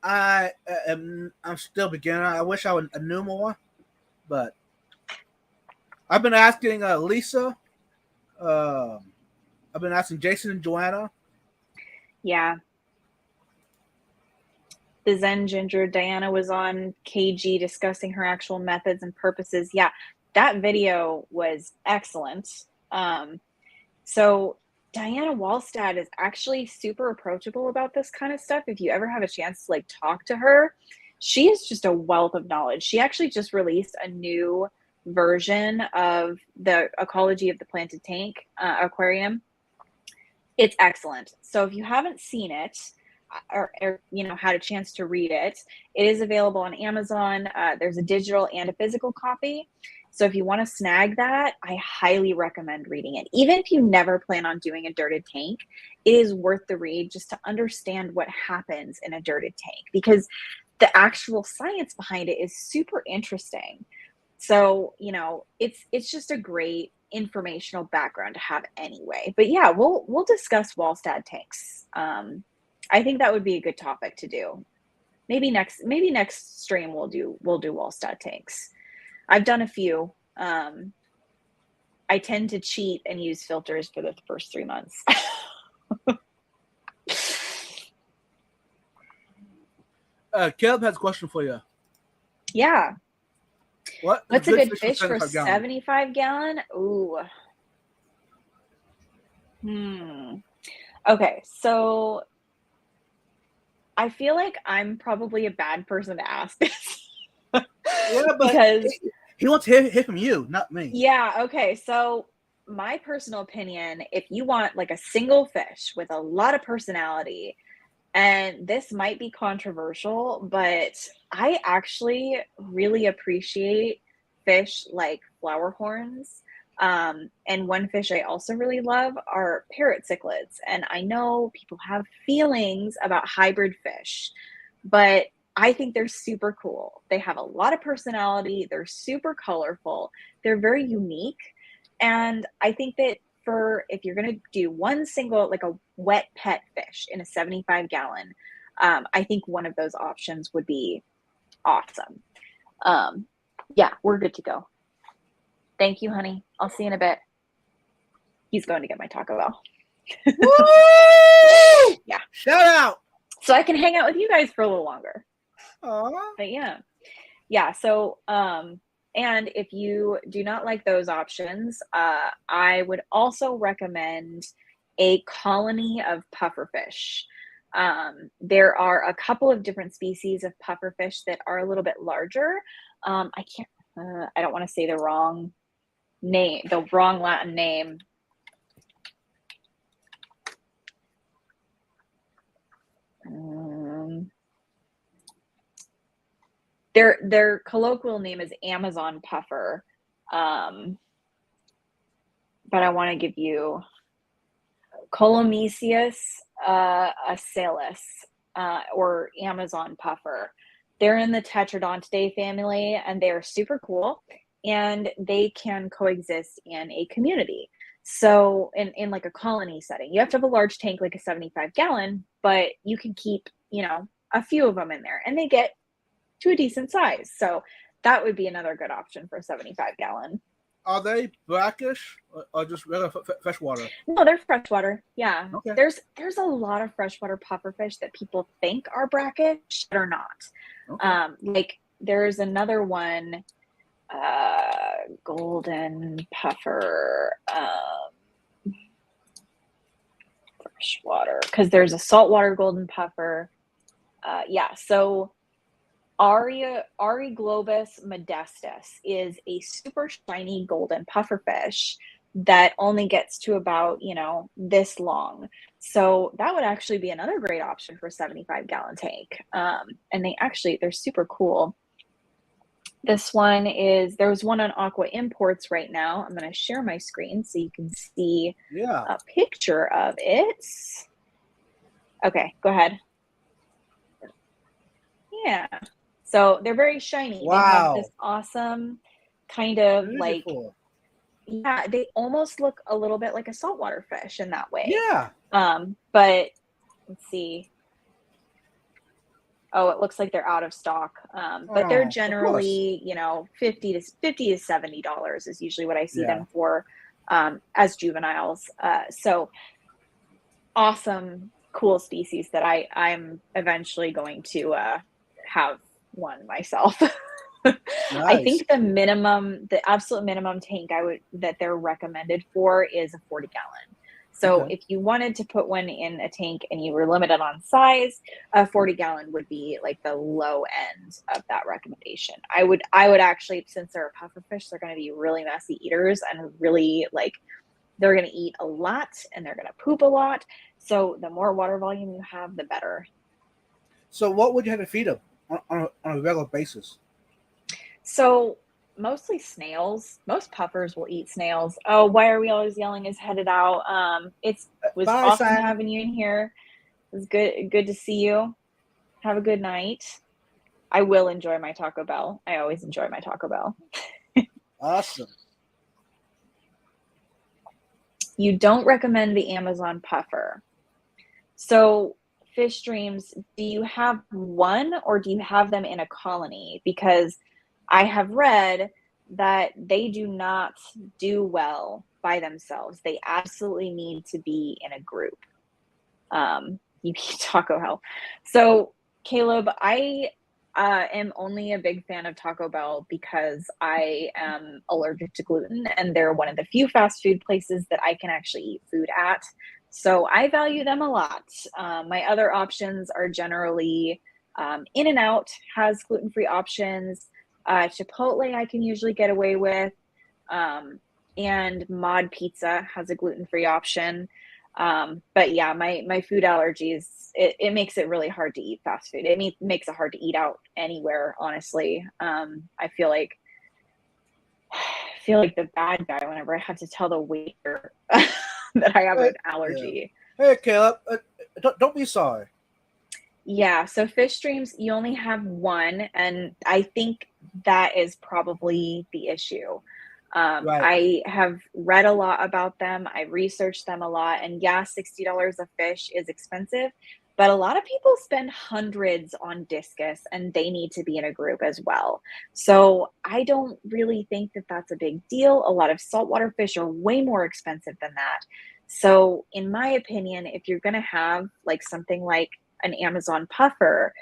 I'm still beginner. I wish I knew more, but I've been asking Lisa. I've been asking Jason and Joanna. Yeah. The Zen Ginger, Diana was on KG discussing her actual methods and purposes. Yeah, that video was excellent. So Diana Wallstad is actually super approachable about this kind of stuff. If you ever have a chance to like talk to her, she is just a wealth of knowledge. She actually just released a new version of the Ecology of the Planted Tank Aquarium. It's excellent. So if you haven't seen it or had a chance to read it, it is available on Amazon. There's a digital and a physical copy. So if you want to snag that, I highly recommend reading it. Even if you never plan on doing a dirted tank, it is worth the read just to understand what happens in a dirted tank because the actual science behind it is super interesting. So, it's just a great informational background to have anyway. But yeah, we'll discuss Wallstad tanks. I think that would be a good topic to do. Maybe next stream we'll do Wallstad tanks. I've done a few. I tend to cheat and use filters for the first 3 months. Caleb has a question for you. Yeah. What's a good fish for 75 gallon? Ooh. Okay, so I feel like I'm probably a bad person to ask this. Yeah, but because he wants to hear from you, not me. Yeah, okay. So my personal opinion, if you want like a single fish with a lot of personality, and this might be controversial, but I actually really appreciate fish like flower horns. And one fish I also really love are parrot cichlids. And I know people have feelings about hybrid fish, but I think they're super cool. They have a lot of personality. They're super colorful. They're very unique. And I think that if you're going to do one single, like a wet pet fish in a 75 gallon, I think one of those options would be awesome. Yeah, we're good to go. Thank you, honey. I'll see you in a bit. He's going to get my Taco Bell. Woo! Yeah. Shout out. So I can hang out with you guys for a little longer. Aww. But yeah. So, and if you do not like those options, I would also recommend a colony of pufferfish. There are a couple of different species of pufferfish that are a little bit larger. I don't want to say the wrong Latin name. Their colloquial name is Amazon puffer, but I want to give you Colomesius asalis, or Amazon puffer. They're in the Tetradontidae family, and they are super cool, and they can coexist in a community. So in like a colony setting, you have to have a large tank, like a 75 gallon, but you can keep, a few of them in there, and they get to a decent size. So that would be another good option for a 75 gallon. Are they brackish or just regular freshwater? No, they're freshwater. Yeah. Okay. There's a lot of freshwater pufferfish that people think are brackish that are not. Okay. Like there's another one, golden puffer, freshwater, because there's a saltwater golden puffer. So Ari globus modestus is a super shiny golden pufferfish that only gets to about, this long. So that would actually be another great option for a 75 gallon tank. And they're super cool. This one there's one on Aqua Imports right now. I'm going to share my screen so you can see a picture of it. Okay, go ahead. Yeah. So they're very shiny. Wow. They have this awesome kind of beautiful. They almost look a little bit like a saltwater fish in that way. Yeah. But let's see. Oh, it looks like they're out of stock. But they're generally, $50 to $70 is usually what I see them for as juveniles. So awesome, cool species that I'm eventually going to have one myself. Nice. I think the absolute minimum tank that they're recommended for is a 40 gallon. So if you wanted to put one in a tank and you were limited on size, a 40 gallon would be like the low end of that recommendation. I would actually, since they're a pufferfish, they're going to be really messy eaters and really they're going to eat a lot and they're going to poop a lot. So the more water volume you have, the better. So what would you have to feed them on a regular basis? So mostly snails. Most puffers will eat snails. Oh, why are we always yelling? Is headed out. It was awesome having you in here. It was good to see you. Have a good night. I will enjoy my Taco Bell. I always enjoy my Taco Bell. Awesome. You don't recommend the Amazon puffer. So fish streams, do you have one or do you have them in a colony? Because I have read that they do not do well by themselves. They absolutely need to be in a group. You eat Taco Hell. So Caleb, I am only a big fan of Taco Bell because I am allergic to gluten, and they're one of the few fast food places that I can actually eat food at. So I value them a lot. My other options are generally In-N-Out has gluten-free options. Chipotle I can usually get away with. And Mod Pizza has a gluten-free option. But yeah, my food allergies, it makes it really hard to eat fast food. It makes it hard to eat out anywhere, honestly. I feel like the bad guy whenever I have to tell the waiter that I have an allergy. Yeah. Hey, Caleb, don't be sorry. Yeah, so fish streams, you only have one, and I think that is probably the issue. Right. I have read a lot about them. I researched them a lot, and yeah, $60 a fish is expensive, but a lot of people spend hundreds on discus, and they need to be in a group as well. So I don't really think that that's a big deal. A lot of saltwater fish are way more expensive than that. So in my opinion, if you're going to have like something like an Amazon puffer,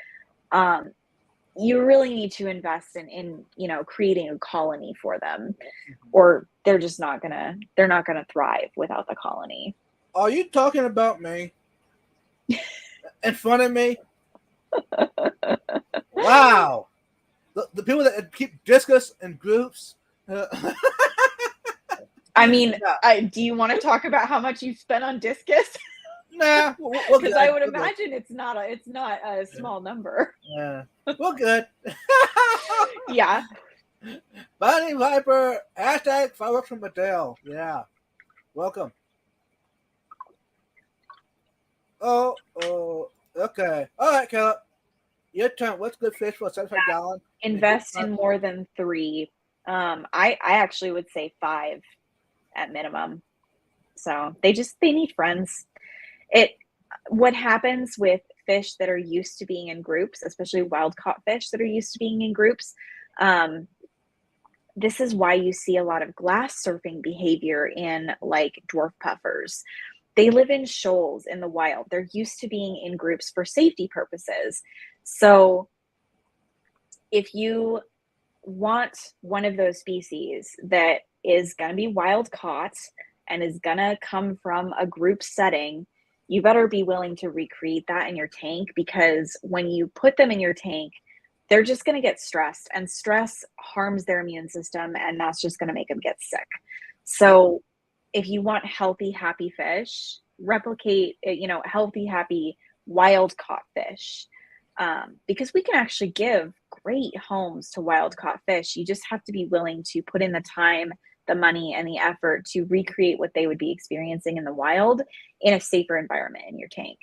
you really need to invest in creating a colony for them, or they're not gonna thrive without the colony. Are you talking about me? In front of me? Wow. The people that keep discus in groups. I mean, Yeah. do you want to talk about how much you spent on discus? Nah, we're Because good. I would We're good. imagine it's not a small number. Yeah, we're good. Yeah. Bunny Viper, hashtag fireworks from Adele. Yeah, welcome. Oh, okay. All right, Caleb. Your turn. What's good fish for a 75-gallon? Invest in more than 3. I actually would say 5 at minimum. So they need friends. What happens with fish that are used to being in groups, especially wild caught fish that are used to being in groups, this is why you see a lot of glass surfing behavior in like dwarf puffers. They live in shoals in the wild. They're used to being in groups for safety purposes. So if you want one of those species that is going to be wild caught and is going to come from a group setting, you better be willing to recreate that in your tank, because when you put them in your tank, they're just going to get stressed, and stress harms their immune system, and that's just going to make them get sick. So if you want healthy, happy fish, replicate, healthy, happy, wild caught fish. Because we can actually give great homes to wild caught fish. You just have to be willing to put in the time, the money, and the effort to recreate what they would be experiencing in the wild in a safer environment in your tank.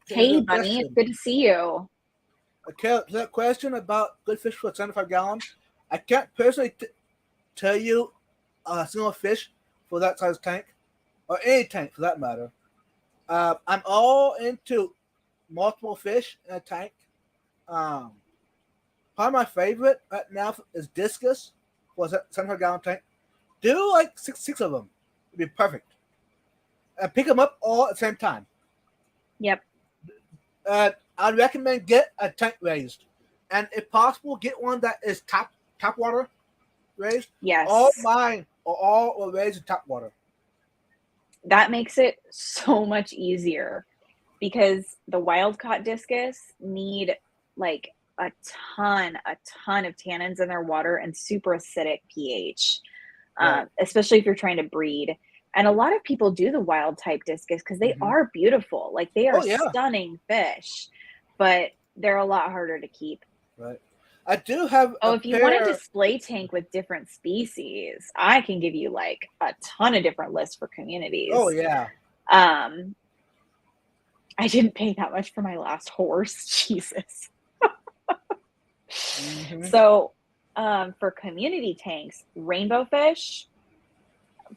Hey, Bunny, it's good to see you. Okay, that question about good fish for a 75-gallon, I can't personally tell you a single fish for that size tank, or any tank for that matter. I'm all into multiple fish in a tank. Probably my favorite right now is discus for a 75-gallon tank. Do like six of them. It'd be perfect. And pick them up all at the same time. Yep. I'd recommend get a tank raised, and if possible, get one that is top water raised. Yes. All mine are all raised in top water. That makes it so much easier, because the wild caught discus need like a ton of tannins in their water and super acidic pH, right. Especially if you're trying to breed. And a lot of people do the wild type discus because they are beautiful. Like they are stunning fish, but they're a lot harder to keep. Right. I do have. If you want a display tank with different species, I can give you like a ton of different lists for communities. Oh yeah. I didn't pay that much for my last horse. Jesus. So for community tanks, rainbow fish,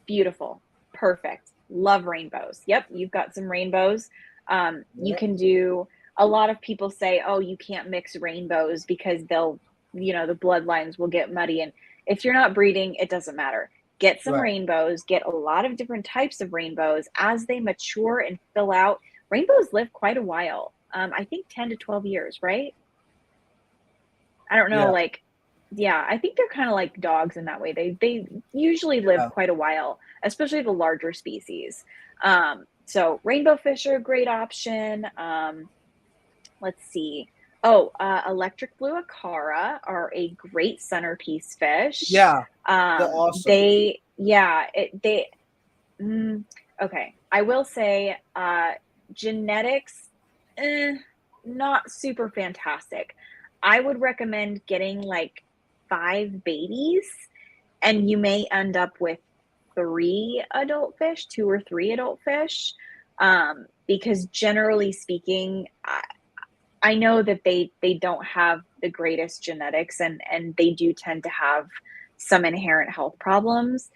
Beautiful. Perfect. Love rainbows. Yep, you've got some rainbows. You can do, a lot of people say, oh, you can't mix rainbows because they'll, the bloodlines will get muddy. And if you're not breeding, it doesn't matter. Get some rainbows, get a lot of different types of rainbows. As they mature and fill out, rainbows live quite a while. I think 10 to 12 years, right? I don't know, I think they're kind of like dogs in that way. They usually live quite a while, especially the larger species. So rainbow fish are a great option. Let's see. Electric blue acara are a great centerpiece fish. Yeah, they're awesome. Okay. I will say genetics, not super fantastic. I would recommend getting like 5 babies, and you may end up with 2 or 3 adult fish, because generally speaking, I know that they don't have the greatest genetics, and they do tend to have some inherent health problems.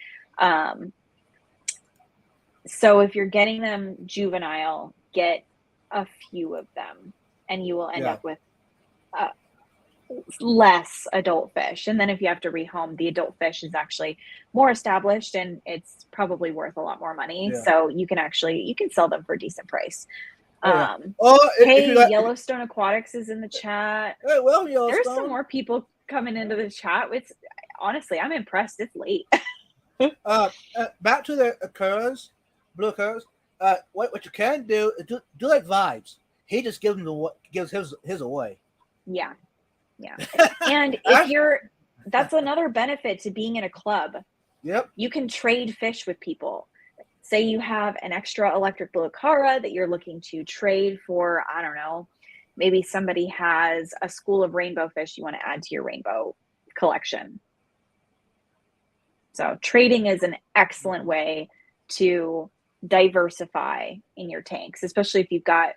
So if you're getting them juvenile, get a few of them, and you will end up with less adult fish. And then if you have to rehome, the adult fish is actually more established, and it's probably worth a lot more money. So you can sell them for a decent price. Yellowstone Aquatics is in the chat. Hey, well, Yellowstone. There's some more people coming into the chat. It's honestly, I'm impressed. It's late. Back to the blue occurs. What you can do is do like Vibes. He just gives his away. Yeah. And that's another benefit to being in a club. Yep. You can trade fish with people. Say you have an extra electric blue acara that you're looking to trade for, I don't know, maybe somebody has a school of rainbow fish you want to add to your rainbow collection. So trading is an excellent way to diversify in your tanks, especially if you've got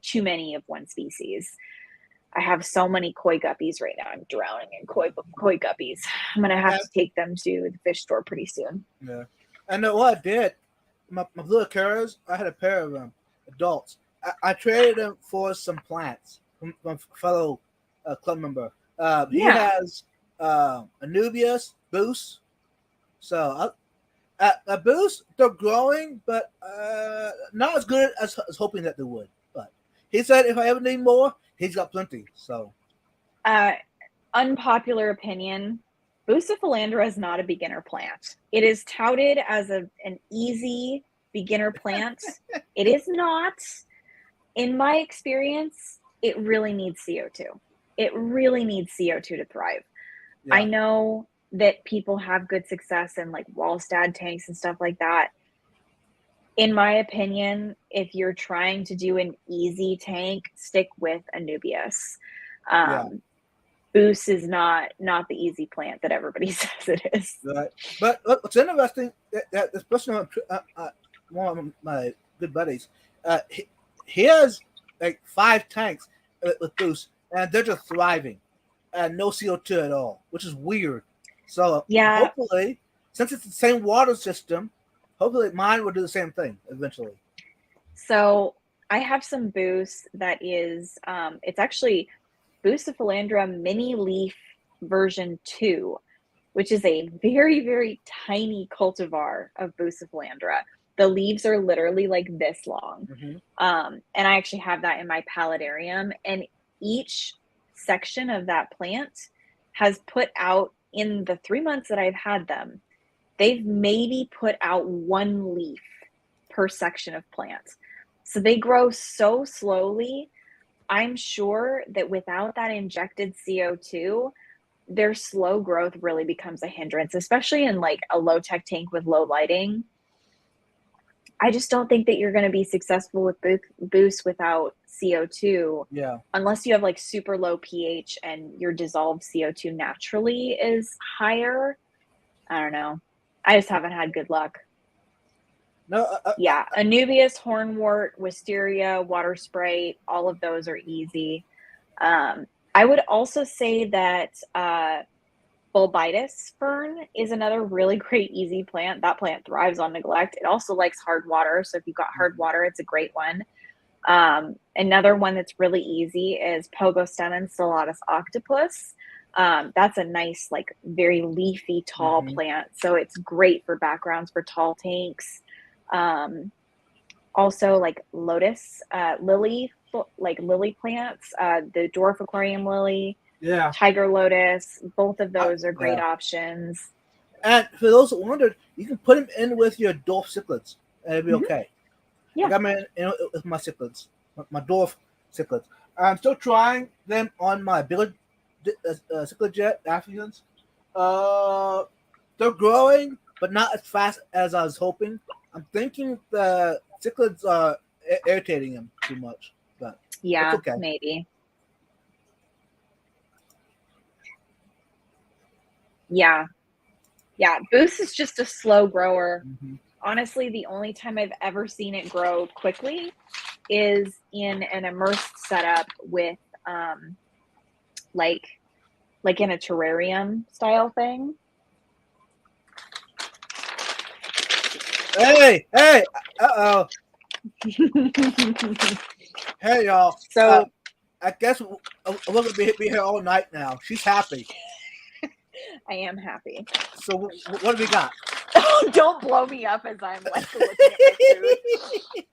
too many of one species. I have so many koi guppies right now. I'm drowning in koi guppies. I'm going to have to take them to the fish store pretty soon. Yeah. And what I did, my blue acaras, I had a pair of them, adults. I traded them for some plants from a fellow club member. He has Anubias, Boost. So Boost, they're growing, but not as good as hoping that they would. But he said if I ever need more, he's got plenty. So, unpopular opinion, Bucephalandra is not a beginner plant. It is touted as an easy beginner plant. It is not. In my experience, it really needs CO2. It really needs CO2 to thrive. Yeah. I know that people have good success in like Wallstad tanks and stuff like that. In my opinion, if you're trying to do an easy tank, stick with Anubias. Boost is not the easy plant that everybody says it is. Right. But what's interesting, that this person, one of my good buddies, he has like 5 tanks with Boost, and they're just thriving, and no CO2 at all, which is weird. So hopefully, since it's the same water system, hopefully mine will do the same thing eventually. So I have some Boost that is, it's actually Bucephalandra mini leaf version 2, which is a very, very tiny cultivar of Bucephalandra. The leaves are literally like this long. Mm-hmm. And I actually have that in my paludarium, and each section of that plant has put out, in the 3 months that I've had them, they've maybe put out 1 leaf per section of plant. So they grow so slowly. I'm sure that without that injected CO2, their slow growth really becomes a hindrance, especially in like a low tech tank with low lighting. I just don't think that you're going to be successful with Boost without CO2. Yeah. Unless you have like super low pH and your dissolved CO2 naturally is higher. I don't know. I just haven't had good luck. No. Anubias, hornwort, wisteria, water sprite, all of those are easy. I would also say that bulbitis fern is another really great, easy plant. That plant thrives on neglect. It also likes hard water. So if you've got hard water, it's a great one. Another one that's really easy is Pogostemon stellatus octopus. That's a nice, like very leafy, tall plant. So it's great for backgrounds for tall tanks. Also like lotus, lily, like lily plants, the dwarf aquarium lily, Yeah. tiger lotus. Both of those are great options. And for those that wondered, you can put them in with your dwarf cichlids, and it'll be okay. Yeah. I got them in with my cichlids, my dwarf cichlids. I'm still trying them on my bigger cichlid jet Africans. They're growing, but not as fast as I was hoping. I'm thinking the cichlids are irritating them too much, but yeah, it's okay. Maybe. Yeah. Boost is just a slow grower. Honestly, the only time I've ever seen it grow quickly is in an immersed setup with like in a terrarium style thing. Hey, uh-oh. Hey, y'all. So I guess we're going to be here all night now. She's happy. I am happy. So what do we got? Oh, don't blow me up as I'm like looking at my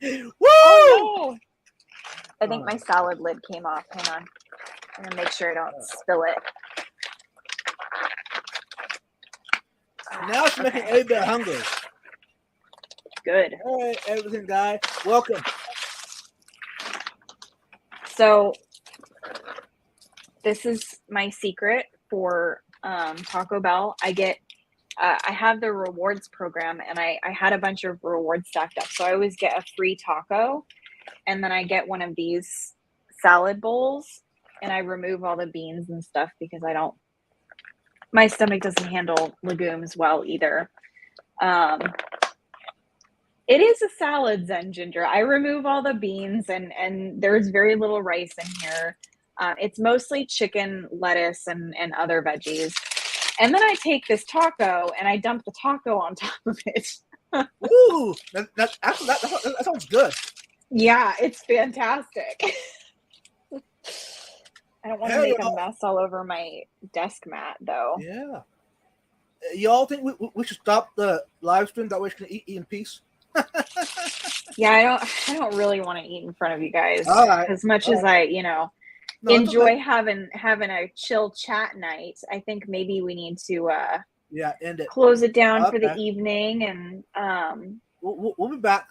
food. Woo! Oh no! I think my salad lid came off. Hang on. I'm gonna make sure I don't spill it. Now it's making everybody hungry. Good. Hey, everything, guy. Welcome. So this is my secret for Taco Bell. I have the rewards program, and I had a bunch of rewards stacked up. So I always get a free taco, and then I get one of these salad bowls, and I remove all the beans and stuff because my stomach doesn't handle legumes well either. It is a salad, Zen Ginger. I remove all the beans, and there's very little rice in here. It's mostly chicken, lettuce, and other veggies. And then I take this taco and I dump the taco on top of it. Ooh, that sounds good. Yeah, it's fantastic. I don't want to make a mess all over my desk mat, though. Yeah. Y'all think we should stop the live stream? That way we can eat in peace? Yeah, I don't really want to eat in front of you guys. All right. As much as I, enjoy having a chill chat night. I think maybe we need to end it. Close it down for the evening, and we'll be back.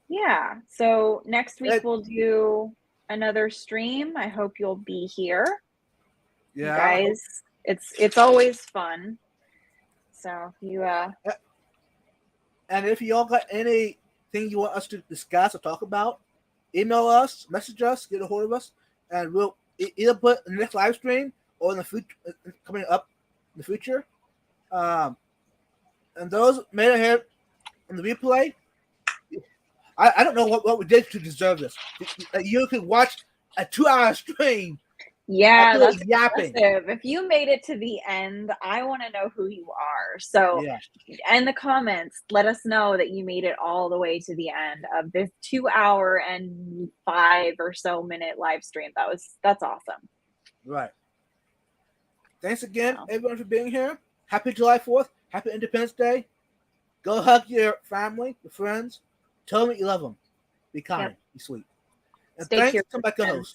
Yeah. So next week we'll do another stream. I hope you'll be here. Yeah, you guys. It's always fun. So you and if y'all got anything you want us to discuss or talk about, email us, message us, get a hold of us, and we'll either put in the next live stream or in the future, coming up in the future. And those made it here in the replay, I don't know what we did to deserve this. You could watch a 2-hour stream. Yeah, that's yapping. Impressive. If you made it to the end, I want to know who you are. So, in the comments, let us know that you made it all the way to the end of this 2-hour and 5 or so minute live stream. That's awesome. Right. Thanks again, everyone, for being here. Happy July 4th. Happy Independence Day. Go hug your family, your friends. Tell them that you love them. Be kind. Be sweet. And Stay thanks curious, to my co-host.